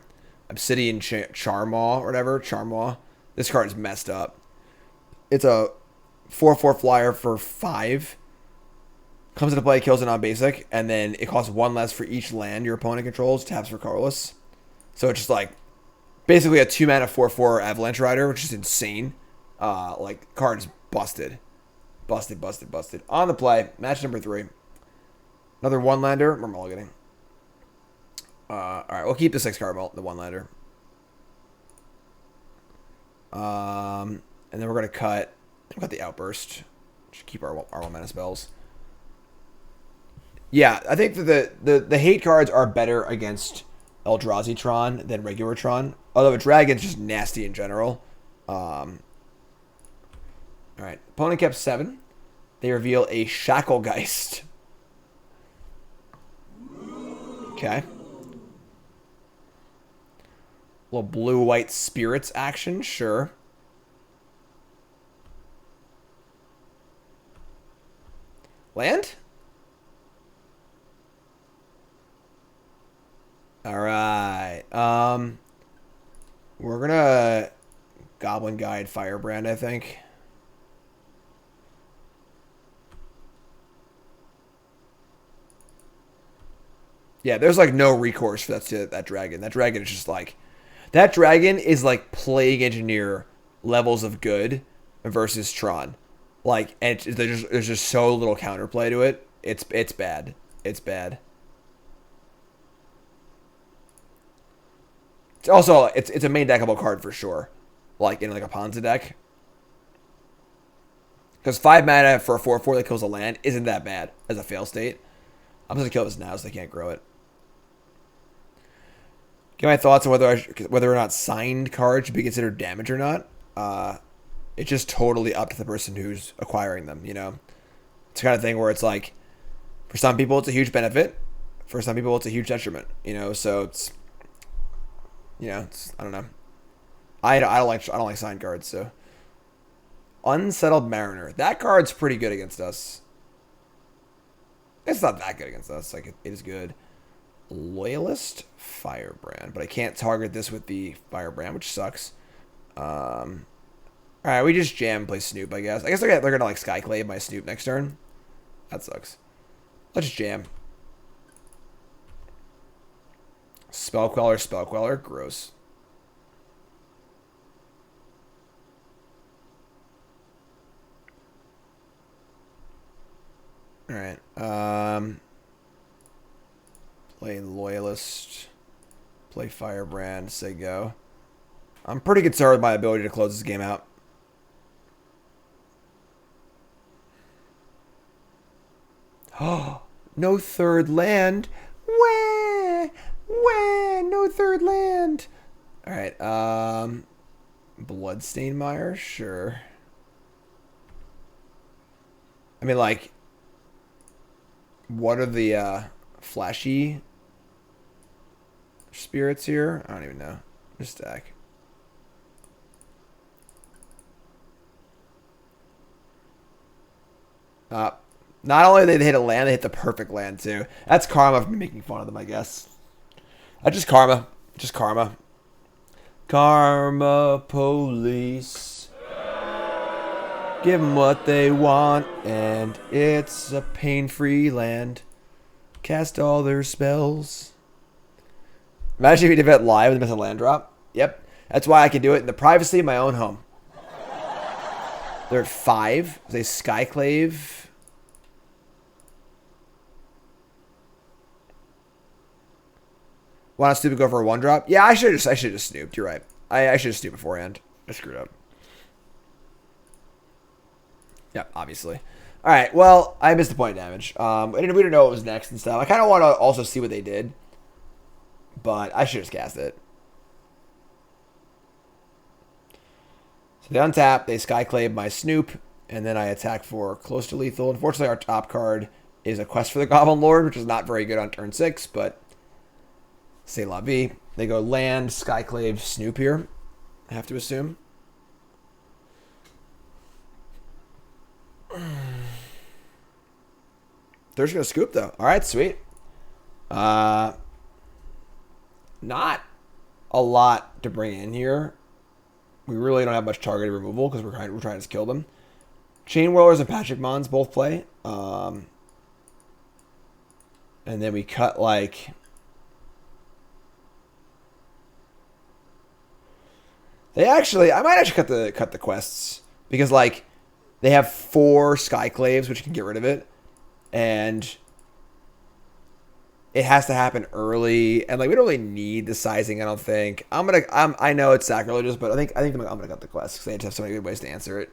Obsidian Charmaw or whatever. Charmaw. This card is messed up. It's a 4/4 flyer for 5. Comes into play, kills it on basic, and then it costs 1 less for each land your opponent controls. Taps for colorless. So it's just like basically a 2-mana 4/4 Avalanche Rider, which is insane. Like, card's busted. Busted. On the play, match number 3. Another 1-lander. We're mulliganing. Alright, we'll keep the 6-card mult, the 1-lander. And then we're going to cut the Outburst. Should keep our 1-mana spells. Yeah, I think that the hate cards are better against Eldrazi Tron than regular Tron. Although a dragon's just nasty in general. Alright, opponent kept 7. They reveal a Shacklegeist. Okay. Little blue-white spirits action, sure. Land? Alright. We're gonna Goblin Guide Firebrand, I think. Yeah, there's like no recourse for that dragon. That dragon is just like... That dragon is like Plague Engineer levels of good versus Tron. Like, and there's just so little counterplay to it. It's bad. It's bad. It's also, it's a main deckable card for sure. Like in like a Ponza deck. Because 5 mana for a 4/4 that kills a land isn't that bad as a fail state. I'm just gonna kill this now so they can't grow it. Get my thoughts on whether or not signed cards should be considered damage or not. It's just totally up to the person who's acquiring them, you know? It's the kind of thing where it's like, for some people it's a huge benefit. For some people it's a huge detriment, you know? So it's, you know, it's, I don't know. I don't like signed cards, so. Unsettled Mariner. That card's pretty good against us. It's not that good against us. Like, it is good. Loyalist Firebrand, but I can't target this with the Firebrand, which sucks. Alright, we just jam and play Snoop, I guess. I guess they're gonna like Skyclave my Snoop next turn. That sucks. Let's jam. Spellqueller. Gross. Alright. Play Loyalist. Play Firebrand. Say go. I'm pretty concerned with my ability to close this game out. Oh, no third land. Wah! No third land. Alright, Bloodstained Mire? Sure. I mean, like, what are the, flashy spirits here? I don't even know. Just stack. Not only did they hit a land, they hit the perfect land too. That's karma for me making fun of them, I guess. Just karma. Just karma. Karma police. Give them what they want, and it's a pain-free land. Cast all their spells. Imagine if you did that live and miss a land drop. Yep. That's why I can do it in the privacy of my own home. They're at 5. They Skyclave. Want to Snoop and go for a 1-drop? Yeah, I should have just snooped. You're right. I should have snooped beforehand. I screwed up. Yep, obviously. All right, well, I missed the point of damage. We didn't know what was next and stuff. I kind of want to also see what they did, but I should just cast it. So they untap, they Skyclave my Snoop, and then I attack for close to lethal. Unfortunately, our top card is a Quest for the Goblin Lord, which is not very good on turn 6, but c'est la vie. They go land, Skyclave, Snoop here, I have to assume. They're just going to scoop, though. All right, sweet. Not a lot to bring in here. We really don't have much targeted removal because we're trying to kill them. Chainwhirlers and Pashalik Mons both play. And then we cut, like... I might actually cut the quests. Because, like, they have 4 Skyclaves, which can get rid of it. And it has to happen early, and like we don't really need the sizing. I don't think I know it's sacrilegious, but I think I'm gonna cut the quest because they just have so many good ways to answer it.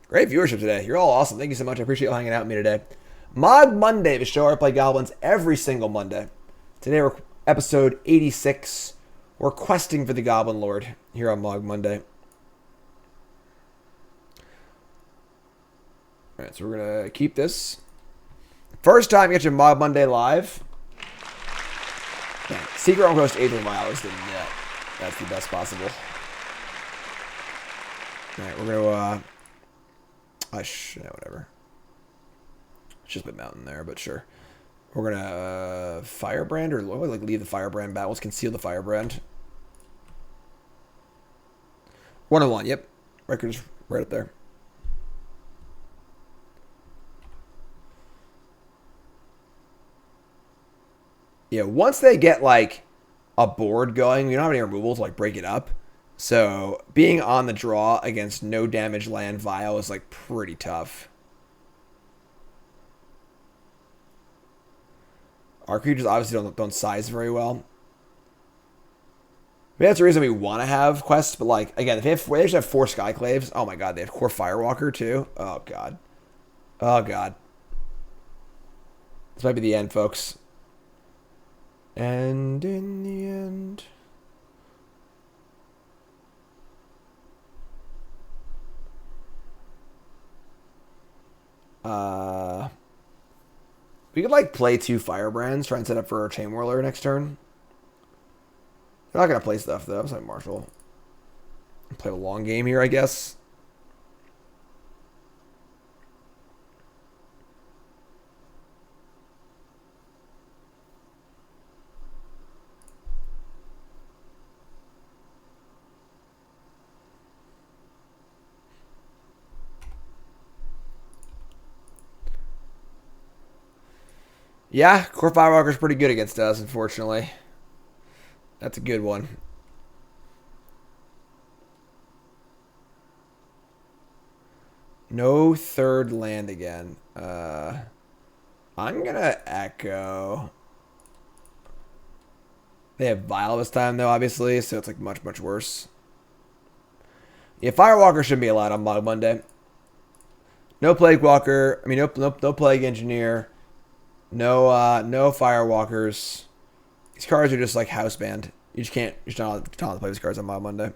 Great viewership today. You're all awesome. Thank you so much. I appreciate you hanging out with me today. Mogg Monday, the show where I play goblins every single Monday. Today we're episode 86. We're questing for the Goblin Lord here on Mogg Monday. Alright, so we're going to keep this. First time you get your Mogg Monday live. Man, Secret on Ghost 8 Mile is the net. That's the best possible. Alright, we're going to... whatever. It's just a bit mountain there, but sure. We're going to Firebrand, or like leave the Firebrand battles, conceal the Firebrand. 101, yep. Record's right up there. Yeah, once they get like a board going, we don't have any removal to like break it up. So being on the draw against no damage land Vial is like pretty tough. Our creatures obviously don't size very well. Maybe that's the reason we want to have quests, but like again, if they just have 4 Skyclaves, oh my god, they have Core Firewalker too. Oh god. Oh god. This might be the end, folks. And in the end. We could like play 2 Firebrands, try and set up for our Chainwhirler next turn. They're not gonna play stuff though. I'm sorry, Marshall. Play a long game here, I guess. Yeah, Core Firewalker's pretty good against us, unfortunately. That's a good one. No third land again. I'm gonna Echo. They have Vial this time, though, obviously, so it's like much, much worse. Yeah, Firewalker shouldn't be allowed on Mogg Monday. No Plague Walker. I mean, no Plague Engineer. No Firewalkers. These cards are just like house banned. You just can't. You're not allowed to play these cards on Mogg Monday.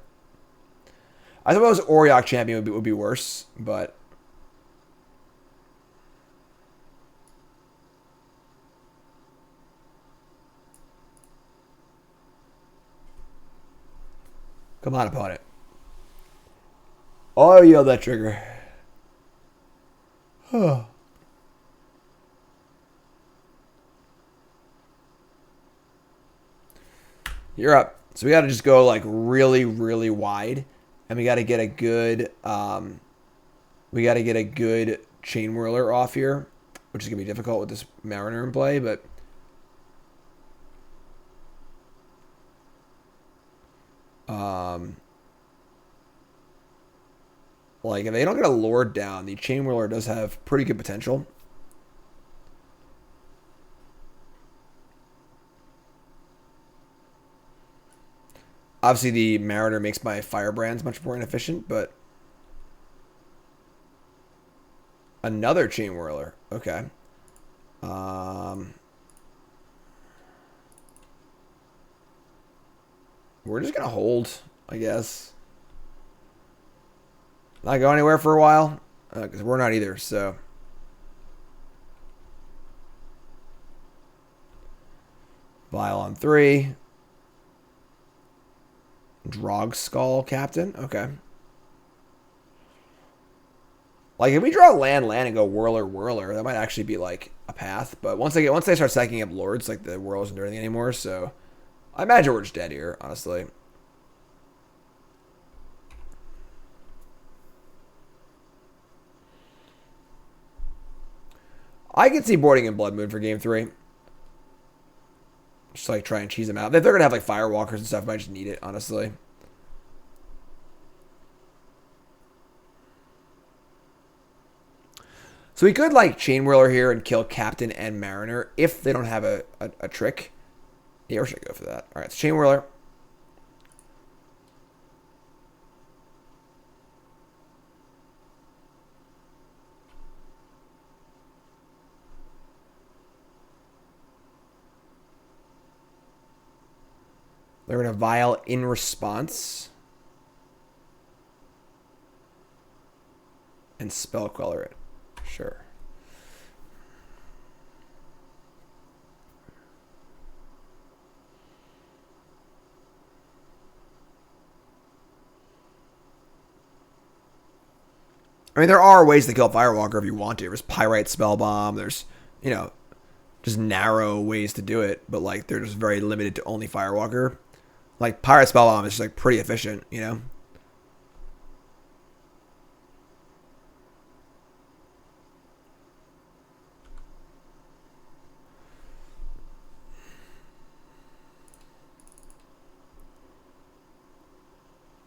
I suppose Oriok Champion would be worse, but come on, opponent. Oh, yield that trigger. You're up. So we got to just go like really, really wide, and we got to get a good, Chainwhirler off here, which is gonna be difficult with this Mariner in play, but. Like, if they don't get a Lord down, the Chainwhirler does have pretty good potential. Obviously, the Mariner makes my Firebrands much more inefficient, but... Another Chainwhirler. Okay. We're just going to hold, I guess. Not go anywhere for a while, because we're not either, so... Vial on 3. Drog Skull Captain? Okay. Like, if we draw land, and go Whirler, that might actually be, like, a path. But once they start stacking up Lords, like, the Whirl isn't doing anything anymore, so... I imagine we're just dead here, honestly. I could see boarding in Blood Moon for Game 3. Just, like, try and cheese them out. If they're going to have, like, Firewalkers and stuff, I might just need it, honestly. So we could, like, Chainwhirler here and kill Captain and Mariner if they don't have a trick. Yeah, we're going to go for that. All right, so Chainwhirler. They're going to Vial in response. And Spell Queller it. Sure. I mean, there are ways to kill Firewalker if you want to. There's Pyrite Spellbomb. There's, you know, just narrow ways to do it. But, like, they're just very limited to only Firewalker. Like, Pyrite Spellbomb is just, like, pretty efficient, you know?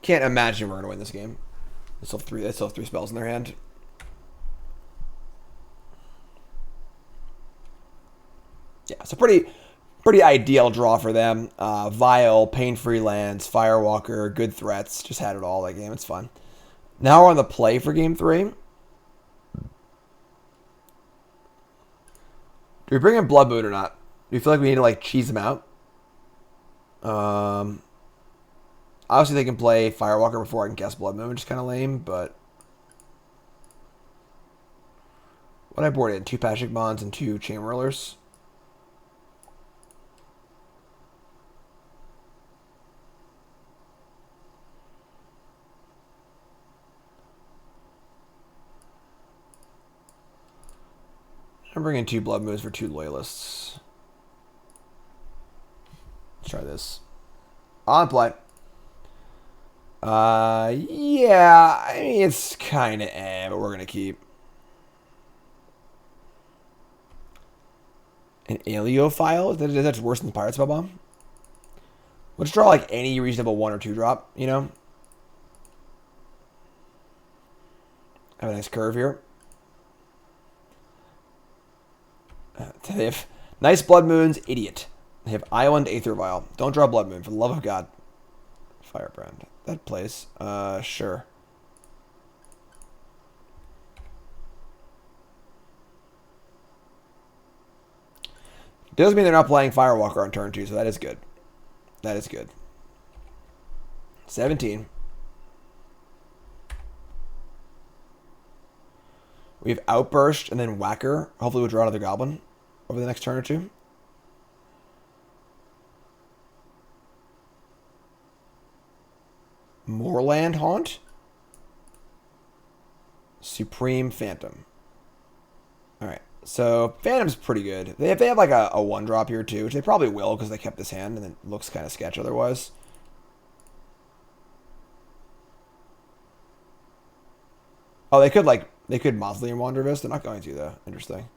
Can't imagine we're going to win this game. They still have three spells in their hand. Yeah, it's a pretty ideal draw for them. Vial, pain-free lands, Firewalker, good threats. Just had it all that game. It's fun. Now we're on the play for Game 3. Do we bring in Blood Moon or not? Do you feel like we need to, like, cheese them out? Obviously, they can play Firewalker before I can cast Blood Moon, which is kind of lame, but... What I board in? 2 Pashalik Mons and 2 Chainwhirlers. I'm bringing 2 Blood Moons for 2 Loyalists. Let's try this. On play. Yeah, I mean, it's kind of but we're going to keep. An Aliophile? That's worse than Pirate Spellbomb? Let's draw, like, any reasonable 1 or 2 drop, you know? Have a nice curve here. They have nice Blood Moons, idiot. They have Island Aether Vial. Don't draw Blood Moon, for the love of God. Firebrand. That plays. Sure. Doesn't mean they're not playing Firewalker on turn 2, so that is good. That is good. 17. We have Outburst and then Whacker. Hopefully we'll draw another Goblin over the next turn or 2. Moorland Haunt. Supreme Phantom. Alright, so Phantom's pretty good. They have like a 1-drop here too, which they probably will because they kept this hand and it looks kind of sketch otherwise. Oh, they could Mausoleum Wandervist. They're not going to though. Interesting.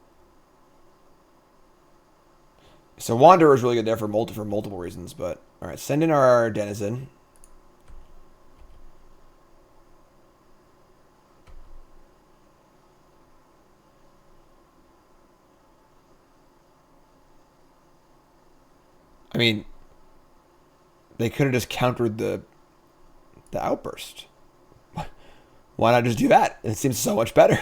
So Wanderer is really good there for multiple reasons, but alright, send in our Denizen. I mean, they could have just countered the outburst. Why not just do that? It seems so much better.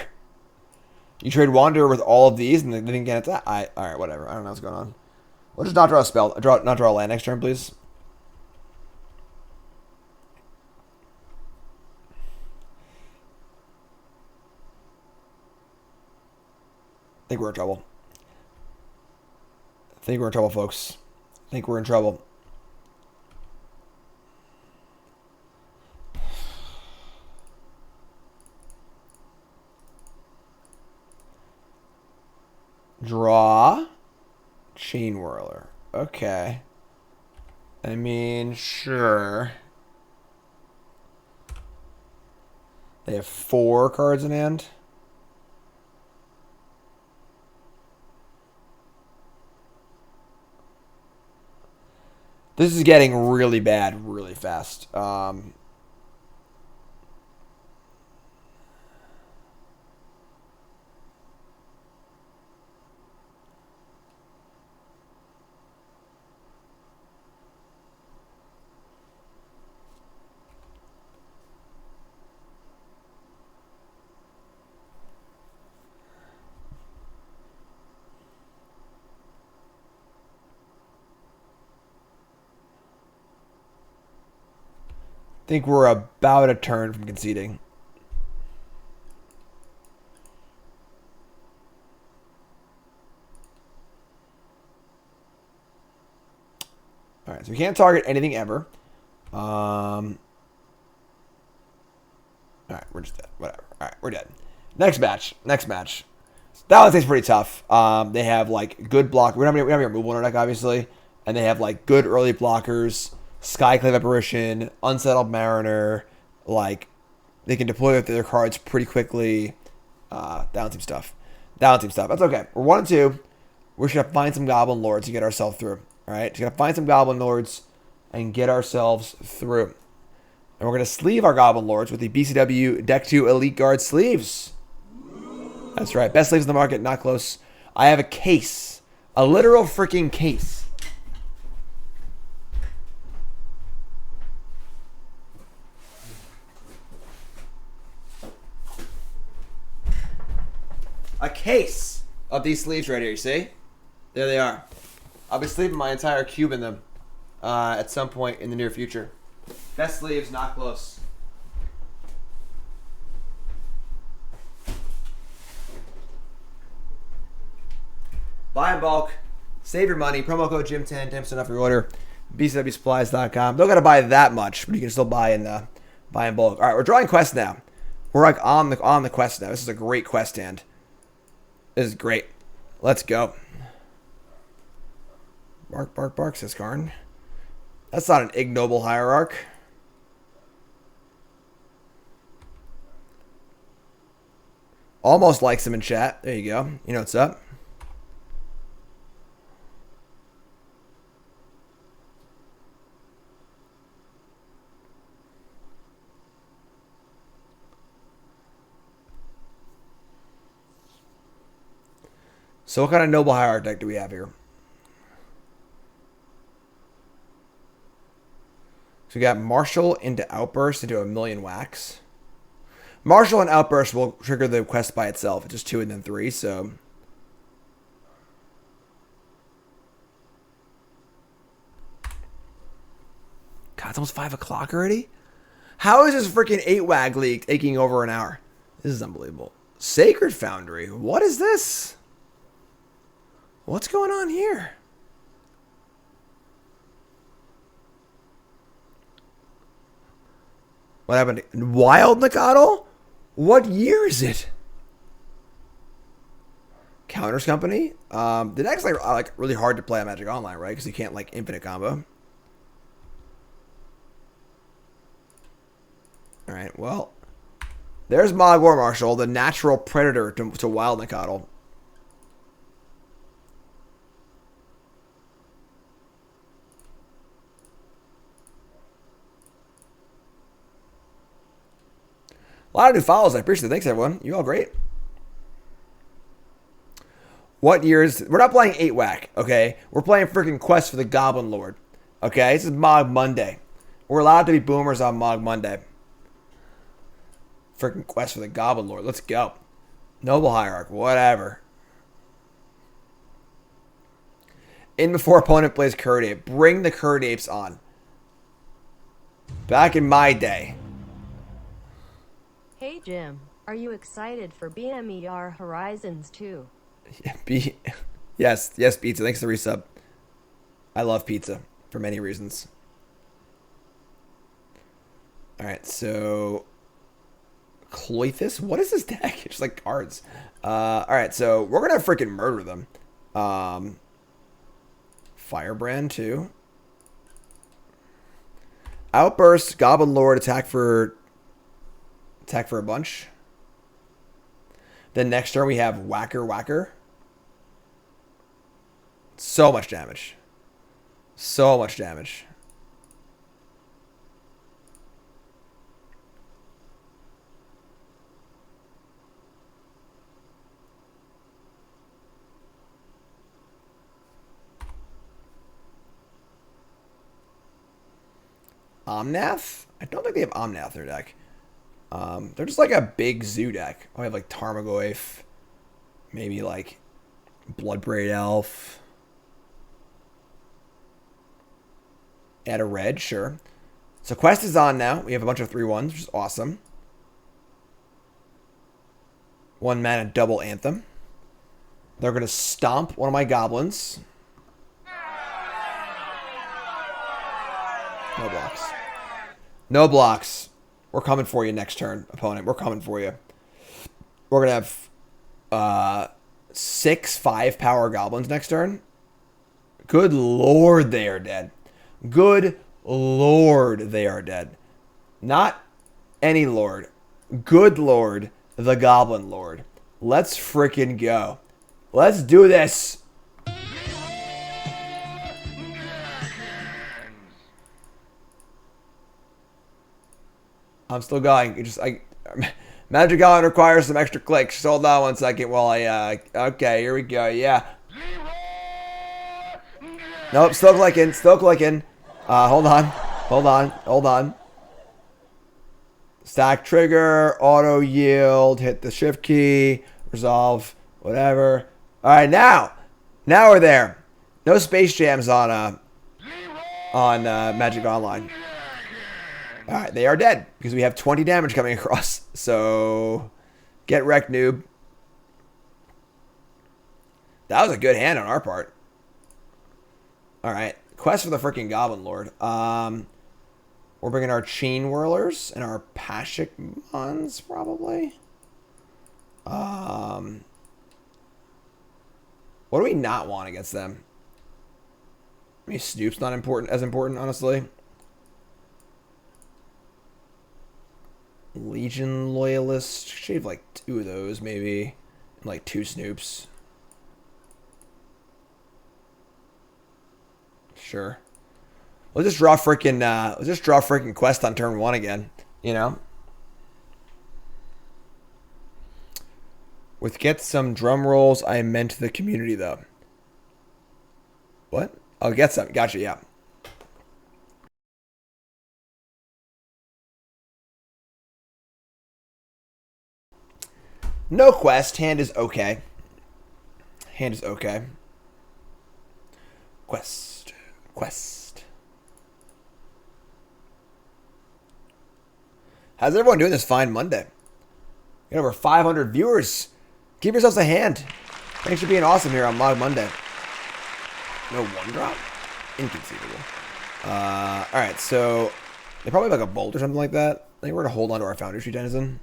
You trade Wanderer with all of these, and they didn't get it. All right, whatever. I don't know what's going on. We'll just not draw a spell. Not draw a land next turn, please. I think we're in trouble. Folks. I think we're in trouble. Draw. Chainwhirler. Okay. I mean, sure. They have 4 cards in hand. This is getting really bad really fast. I think we're about a turn from conceding. All right, so we can't target anything ever. All right, we're just dead. Whatever. All right, we're dead. Next match. That one stays pretty tough. They have like good block. We don't have any removal in our deck, obviously, and they have like good early blockers. Skyclave Apparition, Unsettled Mariner, like they can deploy their cards pretty quickly. Down team stuff. That's okay. We're 1-2. We're just gonna find some Goblin Lords to get ourselves through. All right, just gonna find some Goblin Lords and get ourselves through. And we're gonna sleeve our Goblin Lords with the BCW Deck 2 Elite Guard sleeves. That's right, best sleeves in the market, not close. I have a case, a literal freaking case. A case of these sleeves right here, you see? There they are. I'll be sleeving my entire cube in them at some point in the near future. Best sleeves, not close. Buy in bulk. Save your money. Promo code Jim10, 10% off your order. BCWSupplies.com. Don't got to buy that much, but you can still buy in bulk. All right, we're drawing quests now. We're like on the quest now. This is a great quest hand. This is great. Let's go. Bark, bark, bark, says Karn. That's not an ignoble hierarch. Almost likes him in chat. There you go. You know what's up. So what kind of Noble Hierarch deck do we have here? So we got Marshal into Outburst into a million whacks. Marshal and Outburst will trigger the quest by itself. It's just 2 and then 3, so... God, it's almost 5 o'clock already? How is this freaking 8-wag league taking over an hour? This is unbelievable. Sacred Foundry. What is this? What's going on here? What happened? Wild Nacatl? What year is it? Counters Company. The deck's like really hard to play on Magic Online, right? Because you can't like infinite combo. All right. Well, there's Mogg War Marshal, the natural predator to Wild Nicodle. A lot of new follows. I appreciate it. Thanks, everyone. You all great. What years? We're not playing 8-Whack, okay? We're playing freaking Quest for the Goblin Lord, okay? This is Mogg Monday. We're allowed to be boomers on Mogg Monday. Freaking Quest for the Goblin Lord. Let's go. Noble Hierarch. Whatever. In before opponent plays Curd Ape. Bring the Curd Apes on. Back in my day. Hey Jim, are you excited for BMER Horizons 2? Yes, pizza. Thanks for the resub. I love pizza for many reasons. All right, so Cloithus. What is this deck? It's just like cards. All right, so we're gonna freaking murder them. Firebrand too. Outburst. Goblin Lord. Attack for a bunch. Then next turn we have Whacker. So much damage. So much damage. Omnath? I don't think they have Omnath in their deck. They're just like a big zoo deck. I have like Tarmogoyf, maybe like Bloodbraid Elf. Add a red, sure. So Quest is on now. We have a bunch of 3/1s, which is awesome. 1 mana double Anthem. They're going to stomp one of my goblins. No blocks. No blocks. We're coming for you next turn, opponent. We're coming for you. We're going to have 6 5-power goblins next turn. Good lord, they are dead. Good lord, they are dead. Not any lord. Good lord, the Goblin Lord. Let's freaking go. Let's do this. I'm still going. Magic Island requires some extra clicks. Just hold on one second while okay, here we go. Yeah. Nope, still clicking. Hold on. Stack trigger, auto yield, hit the shift key, resolve, whatever. All right, now we're there. No space jams on Magic Online. All right, they are dead because we have 20 damage coming across. So get wrecked, noob. That was a good hand on our part. All right, quest for the freaking Goblin Lord. We're bringing our Chainwhirlers and our Pashalik Mons, probably. What do we not want against them? I mean, Snoop's not as important, honestly. Legion Loyalist. Shave like 2 of those, maybe. And like 2 Snoops. Sure. Let's just draw freaking Quest on turn 1 again, you know? With get some drum rolls, I meant the community though. What? Oh, get some. Gotcha, yeah. No quest. Hand is okay. Quest. How's everyone doing this fine Monday? Got over 500 viewers. Give yourselves a hand. Thanks for being awesome here on Mogg Monday. No 1-drop? Inconceivable. Alright, so they probably have like a bolt or something like that. I think we're going to hold on to our Foundry Denizen.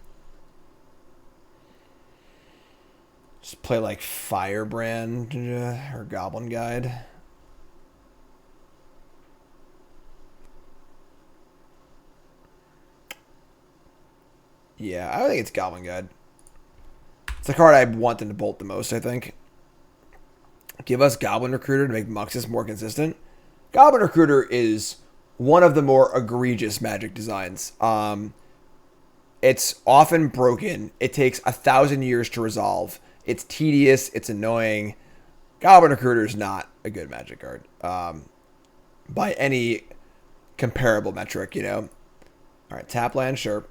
Just play like Firebrand or Goblin Guide. Yeah, I think it's Goblin Guide. It's the card I want them to bolt the most, I think. Give us Goblin Recruiter to make Muxus more consistent. Goblin Recruiter is one of the more egregious Magic designs. It's often broken. It takes 1,000 years to resolve. It's tedious. It's annoying. Goblin Recruiter is not a good Magic card by any comparable metric, you know. All right, tap land, sure.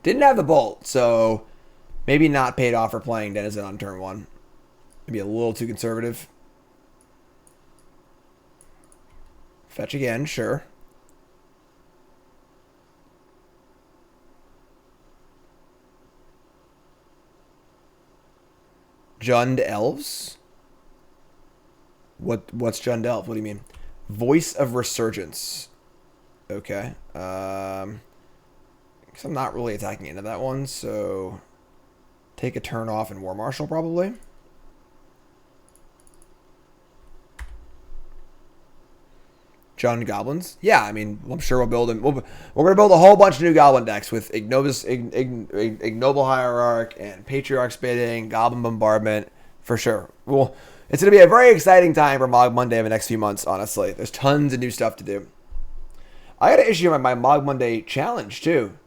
Didn't have the bolt, so maybe not paid off for playing Denizen on turn 1. Maybe a little too conservative. Fetch again, sure. Jund Elves? What's Jund Elves? What do you mean? Voice of Resurgence. Okay. Because I'm not really attacking into that one, so take a turn off in War Marshal probably. Jund Goblins? Yeah, I mean, I'm sure we'll build them. We're going to build a whole bunch of new Goblin decks with Ignoble Hierarch and Patriarch Spitting, Goblin Bombardment, for sure. Well, it's going to be a very exciting time for Mogg Monday in the next few months, honestly. There's tons of new stuff to do. I got to issue my Mogg Monday challenge, too.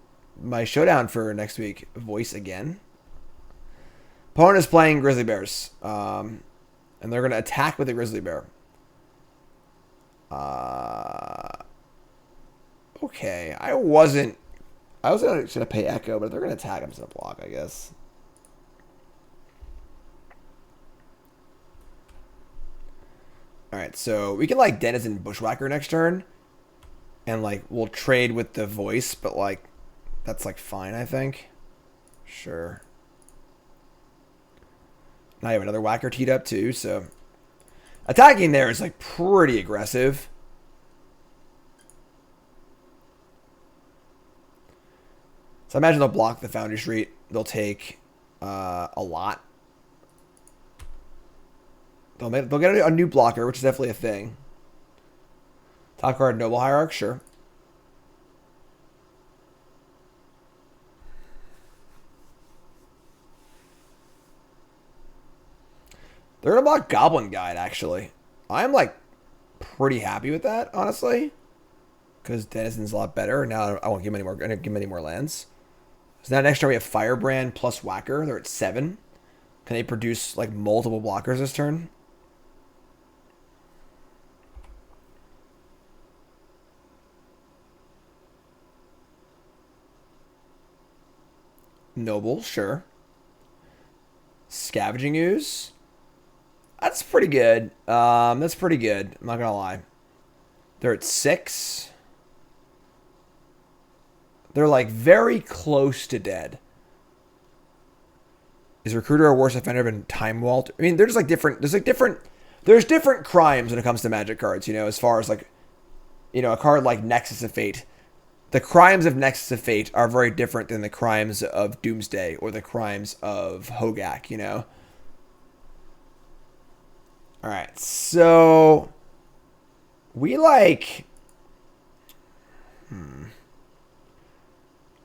My showdown for next week. Voice again. Opponent is playing Grizzly Bears. And they're going to attack with the Grizzly Bear. Okay. I was going to pay Echo, but if they're going to attack, I'm just going to block, I guess. Alright, so we can, like, Denizen Bushwhacker next turn. And, like, we'll trade with the voice, but, like, that's, like, fine, I think. Sure. Now you have another Whacker teed up, too, so... Attacking there is, like, pretty aggressive. So I imagine they'll block the Foundry Street. They'll take a lot. They'll get a new blocker, which is definitely a thing. Top card, Noble Hierarch, sure. They're going to block Goblin Guide, actually. I'm, like, pretty happy with that, honestly. Because Denizen's a lot better. Now I won't give him any more lands. So now next turn we have Firebrand plus Whacker. They're at 7. Can they produce, like, multiple blockers this turn? Noble, sure. Scavenging Ooze. That's pretty good. That's pretty good. I'm not going to lie. They're at 6. They're, like, very close to dead. Is Recruiter a worse offender than Time Vault? I mean, they're just, like, different. There's different crimes when it comes to Magic cards, you know, as far as, like, you know, a card like Nexus of Fate. The crimes of Nexus of Fate are very different than the crimes of Doomsday or the crimes of Hogak, you know? Alright, so... We, like...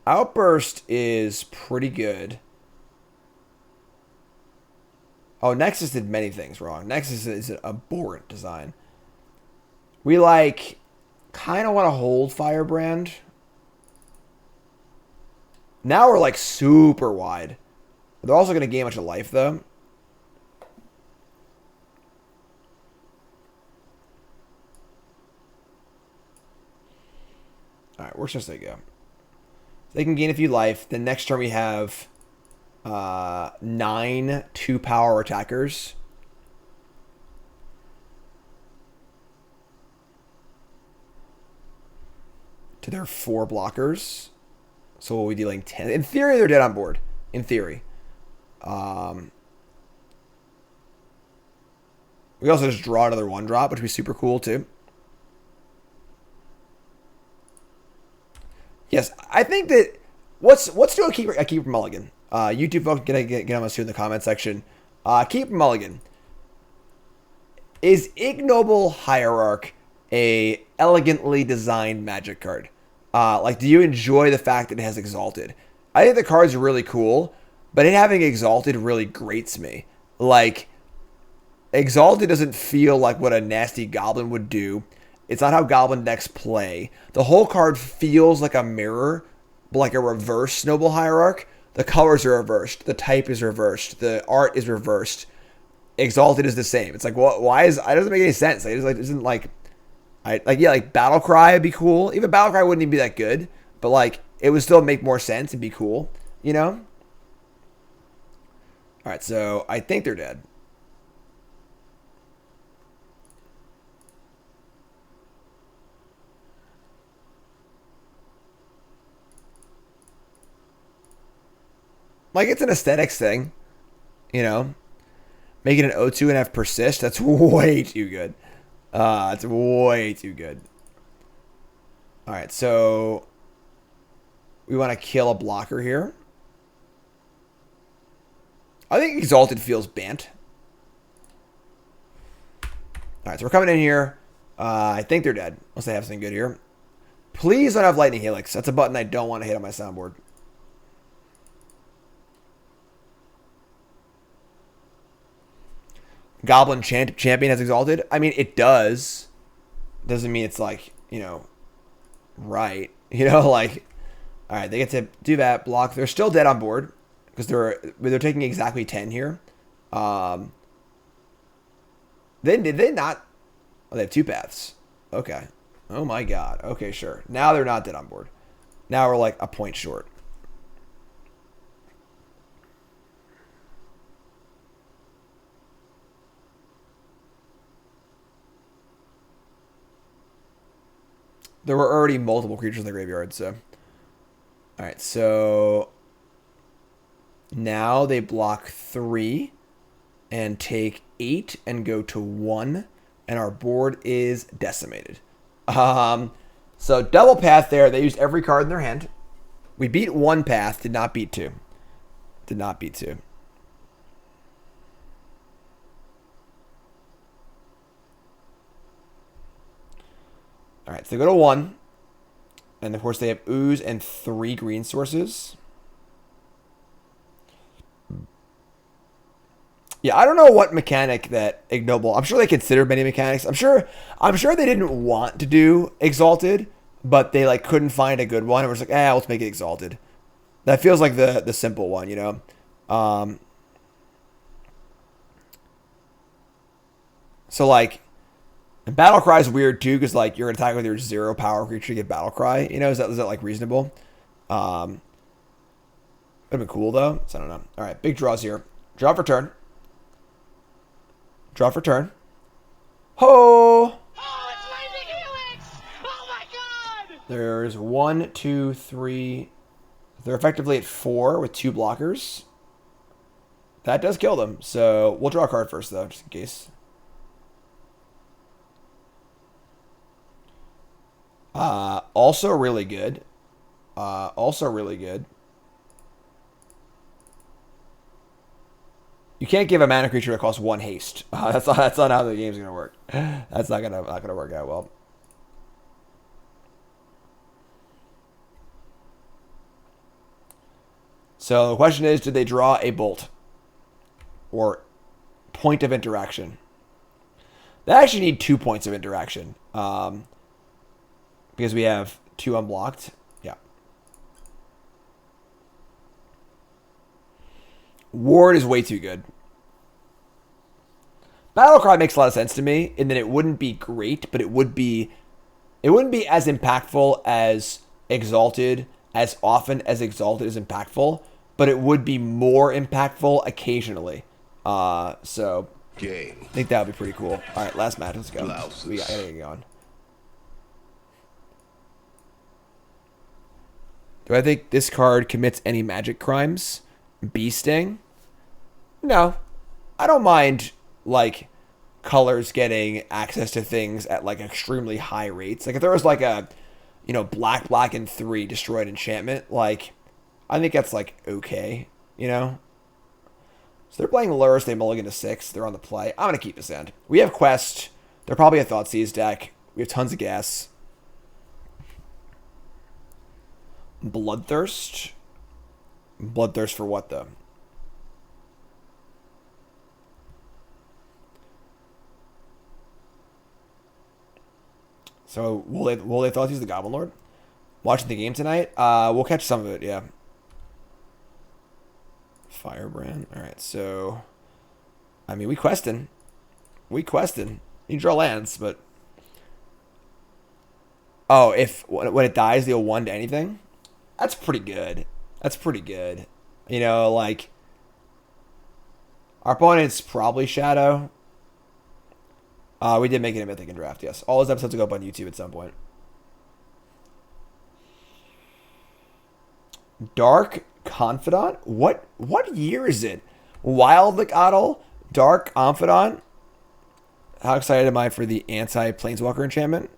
Outburst is pretty good. Oh, Nexus did many things wrong. Nexus is an abhorrent design. We, like, kind of want to hold Firebrand. Now we're, like, super wide. They're also going to gain a bunch of life, though. Alright, where should they go? They can gain a few life. Then next turn we have 9 2-power attackers. To their 4 blockers. So we'll be dealing 10. In theory, they're dead on board. In theory. We also just draw another 1-drop, which would be super cool, too. Yes, I think that... Let's do a keeper mulligan. YouTube folks, get on us here in the comment section. Keep mulligan. Is Ignoble Hierarch a elegantly designed Magic card? Like, do you enjoy the fact that it has Exalted? I think the card's really cool, but it having Exalted really grates me. Like, Exalted doesn't feel like what a nasty Goblin would do. It's not how Goblin decks play. The whole card feels like a mirror, like a reverse Noble Hierarch. The colors are reversed. The type is reversed. The art is reversed. Exalted is the same. It's like, why is it doesn't make any sense. Like, it isn't like, like Battle Cry would be cool. Even Battle Cry wouldn't even be that good, but like it would still make more sense and be cool, you know? All right, so I think they're dead. Like, it's an aesthetics thing, you know? Making an O2 and have persist, that's way too good. It's way too good. All right, so we want to kill a blocker here. I think Exalted feels Bant. All right, so we're coming in here. I think they're dead, unless they have something good here. Please don't have Lightning Helix. That's a button I don't want to hit on my soundboard. Goblin Champion has Exalted. I mean, it does. Doesn't mean it's like, you know, right. You know, like, all right, they get to do that block. They're still dead on board because they're taking exactly 10 here. Did they not? Oh, they have 2 paths. Okay. Oh my God. Okay, sure. Now they're not dead on board. Now we're like a point short. There were already multiple creatures in the graveyard, so. Alright, so now they block 3 and take 8 and go to 1, and our board is decimated. So double path there. They used every card in their hand. We beat 1 path, did not beat 2. Did not beat 2. All right, so they go to 1. And, of course, they have Ooze and 3 green sources. Yeah, I don't know what mechanic that Ignoble... I'm sure they considered many mechanics. I'm sure they didn't want to do Exalted, but they, like, couldn't find a good one. And we're just like, let's make it Exalted. That feels like the simple one, you know? So, like... And Battle Cry is weird too, because like you're gonna attack with your 0 power creature to get Battle Cry. You know, is that like reasonable? Would have been cool though. So I don't know. All right, big draws here. Draw for turn. Draw for turn. Ho! Oh, it's Lightning Helix! Oh my God! There's 1, 2, 3. They're effectively at 4 with 2 blockers. That does kill them. So we'll draw a card first though, just in case. Also really good. Also really good. You can't give a mana creature that costs 1 haste. That's not how the game's gonna work. That's not gonna work out well. So the question is, did they draw a bolt or point of interaction? They actually need 2 points of interaction. Because we have 2 unblocked. Yeah. Ward is way too good. Battlecry makes a lot of sense to me in that it wouldn't be great, but it wouldn't be as impactful as Exalted, as often as Exalted is impactful, but it would be more impactful occasionally. So Game. I think that would be pretty cool. All right, last match. Let's go. Blouses. We gotta get going. Do I think this card commits any magic crimes? Bee Sting? No. I don't mind, like, colors getting access to things at, like, extremely high rates. Like, if there was, like, a, you know, black, and 3 destroyed enchantment, like, I think that's, like, okay. you know? So they're playing Lurrus. They mulligan to 6. They're on the play. I'm going to keep this hand. We have Quest. They're probably a Thoughtseize deck. We have tons of gas. Bloodthirst. Bloodthirst for what, though? So will they Thoughtseize the Goblin Lord? Watching the game tonight? We'll catch some of it, yeah. Firebrand. Alright, so I mean we questing. You draw lands, but oh, if when it dies deal 1 to anything? That's pretty good. You know, like our opponent's probably Shadow. We did make it a Mythic in draft, yes. All those episodes will go up on YouTube at some point. Dark Confidant? What year is it? Wild Adel? Dark Confidant? How excited am I for the anti-Planeswalker enchantment?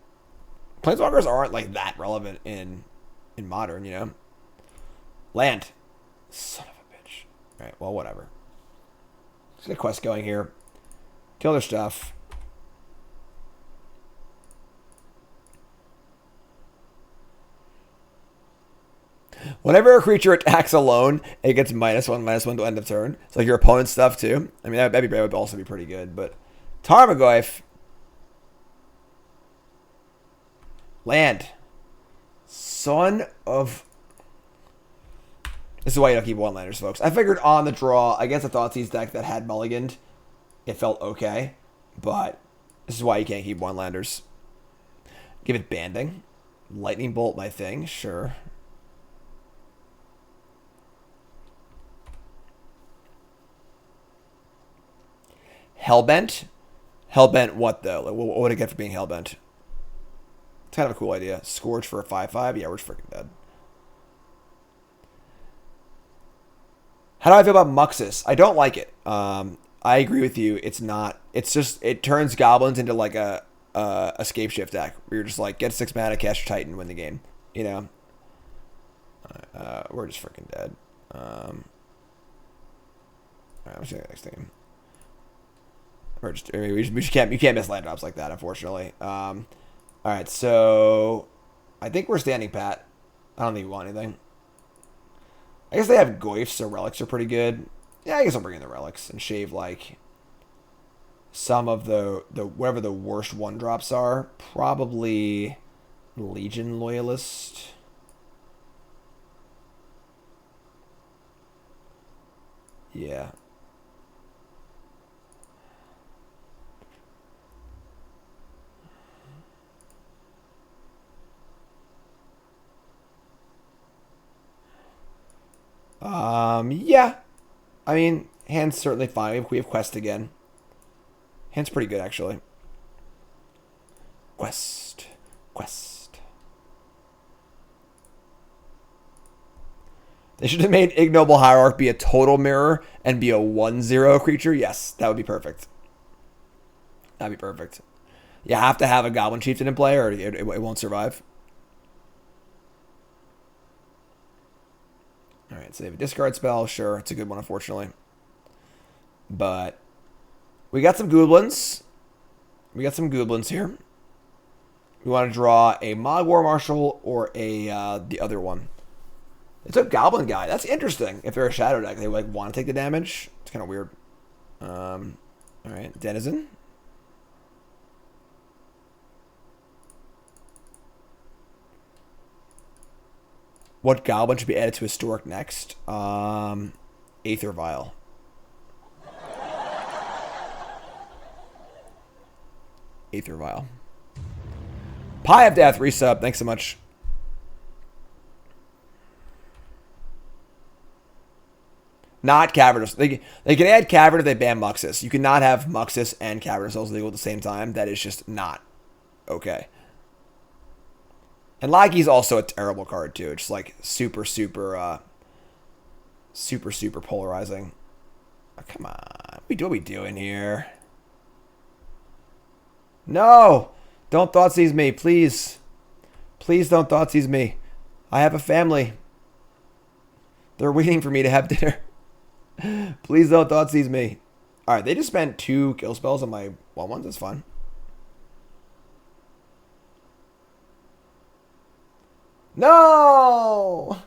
Planeswalkers aren't like that relevant in Modern, you know? Land. Son of a bitch. Alright, well, whatever. Let's get a quest going here. Kill their stuff. Whenever a creature attacks alone, it gets -1/-1 to end of turn. It's like your opponent's stuff too. I mean, that would also be pretty good. But Tarmogoyf, land, son of. This is why you don't keep one-landers, folks. I figured on the draw against a Thoughtseize deck that had mulliganed, it felt okay, but this is why you can't keep one-landers. Give it banding, lightning bolt, my thing, sure. Hellbent? Hellbent what, though? Like, what would it get for being Hellbent? It's kind of a cool idea. Scourge for a 5/5? Yeah, we're just freaking dead. How do I feel about Muxus? I don't like it. I agree with you. It's not. It's just, it turns goblins into like a escape shift deck. Where you're just like, get 6 mana, cast your Titan, win the game. You know? We're just freaking dead. Alright, I'm just going to next game. You can't miss land drops like that, unfortunately. Alright, so I think we're standing pat. I don't think we want anything. I guess they have Goyfs, so relics are pretty good. Yeah, I guess I'll bring in the relics and shave like some of the whatever the worst 1-drops are. Probably Legion Loyalist. Yeah. Yeah. I mean, hand's certainly fine. We have Quest again. Hand's pretty good, actually. Quest. They should have made Ignoble Hierarch be a total mirror and be a 1/0 creature. Yes, that would be perfect. That'd be perfect. You have to have a Goblin Chieftain in play or it won't survive. Alright, so they have a discard spell. Sure, it's a good one, unfortunately. But we got some Goblins. Here. We want to draw a Mogg War Marshal or a the other one. It's a Goblin guy. That's interesting. If they're a Shadow deck, they like want to take the damage. It's kind of weird. Alright, Denizen. What Goblin should be added to Historic next? Aether Vial. Aether Vial. Pie of Death, resub. Thanks so much. Not Cavernous. They can add Cavern if they ban Muxus. You cannot have Muxus and Cavernous Souls legal at the same time. That is just not okay. And Lagi's also a terrible card too. It's like super polarizing. Oh, come on. What are we doing here? No! Don't Thoughtseize me, please. Please don't Thoughtseize me. I have a family. They're waiting for me to have dinner. Please don't Thoughtseize me. All right, they just spent 2 kill spells on my 1/1s. That's fine. No!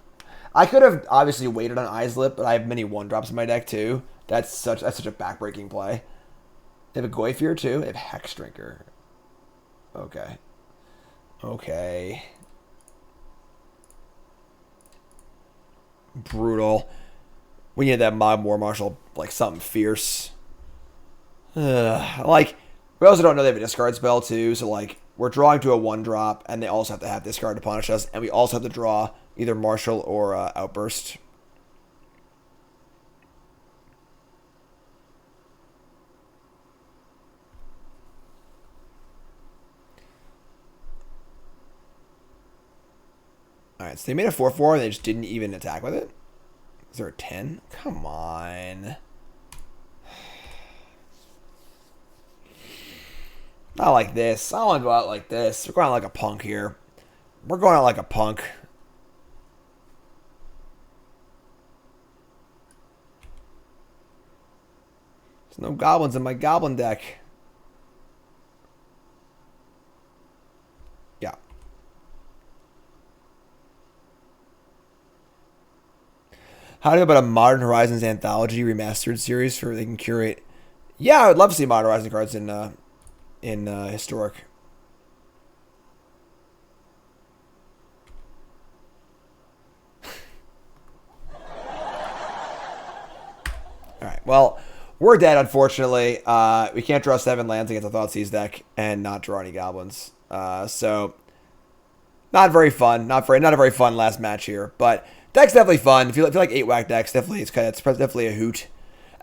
I could have obviously waited on Islet, but I have many 1-drops in my deck too. That's such a backbreaking play. They have a Goyfier too. They have Hex Drinker. Okay. Okay. Brutal. We need that Mogg War Marshal, like something fierce. Like, we also don't know they have a discard spell too, so like, we're drawing to a 1-drop, and they also have to have discard to punish us, and we also have to draw either Marshal or Outburst. Alright, so they made a 4/4 and they just didn't even attack with it? Is there a 10? Come on. Not like this. I don't want to go out like this. We're going out like a punk here. We're going out like a punk. There's no goblins in my goblin deck. Yeah. How do you about a Modern Horizons Anthology remastered series for they can curate? Yeah, I would love to see Modern Horizons cards in Historic. Alright, well, we're dead, unfortunately. We can't draw 7 lands against a Thoughtseize deck and not draw any goblins. So, not very fun. Not a very fun last match here. But deck's definitely fun. If you like 8-whack decks, definitely it's definitely a hoot.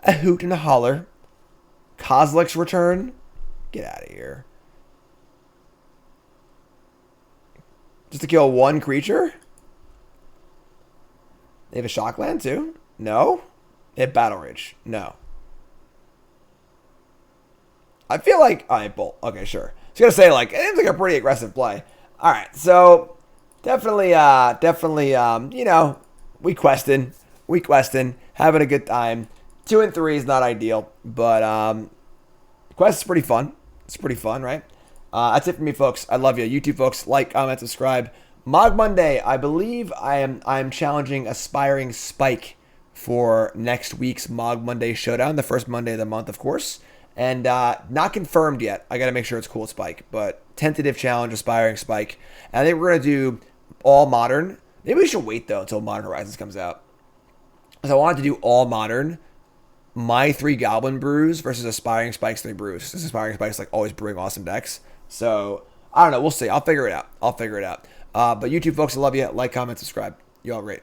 A hoot and a holler. Kozilek's return. Get out of here. Just to kill 1 creature? They have a shock land too? No? They have Battle Rage. No. I feel like... Alright, Bolt. Okay, sure. I was going to say, like, it seems like a pretty aggressive play. Alright, so... Definitely, you know, we questing, having a good time. 2 and 3 is not ideal, but quest is pretty fun. It's pretty fun, right? That's it for me, folks. I love you. YouTube folks, like, comment, subscribe. Mogg Monday, I believe I'm challenging Aspiring Spike for next week's Mogg Monday Showdown, the first Monday of the month, of course. And not confirmed yet. I got to make sure it's cool Spike, but tentative challenge, Aspiring Spike. And I think we're going to do all modern. Maybe we should wait, though, until Modern Horizons comes out. Because I wanted to do all modern. My 3 Goblin brews versus Aspiring Spike's 3 brews. This Aspiring Spike's like always brewing awesome decks. So, I don't know. We'll see. I'll figure it out. But YouTube folks, I love you. Like, comment, subscribe. You all great.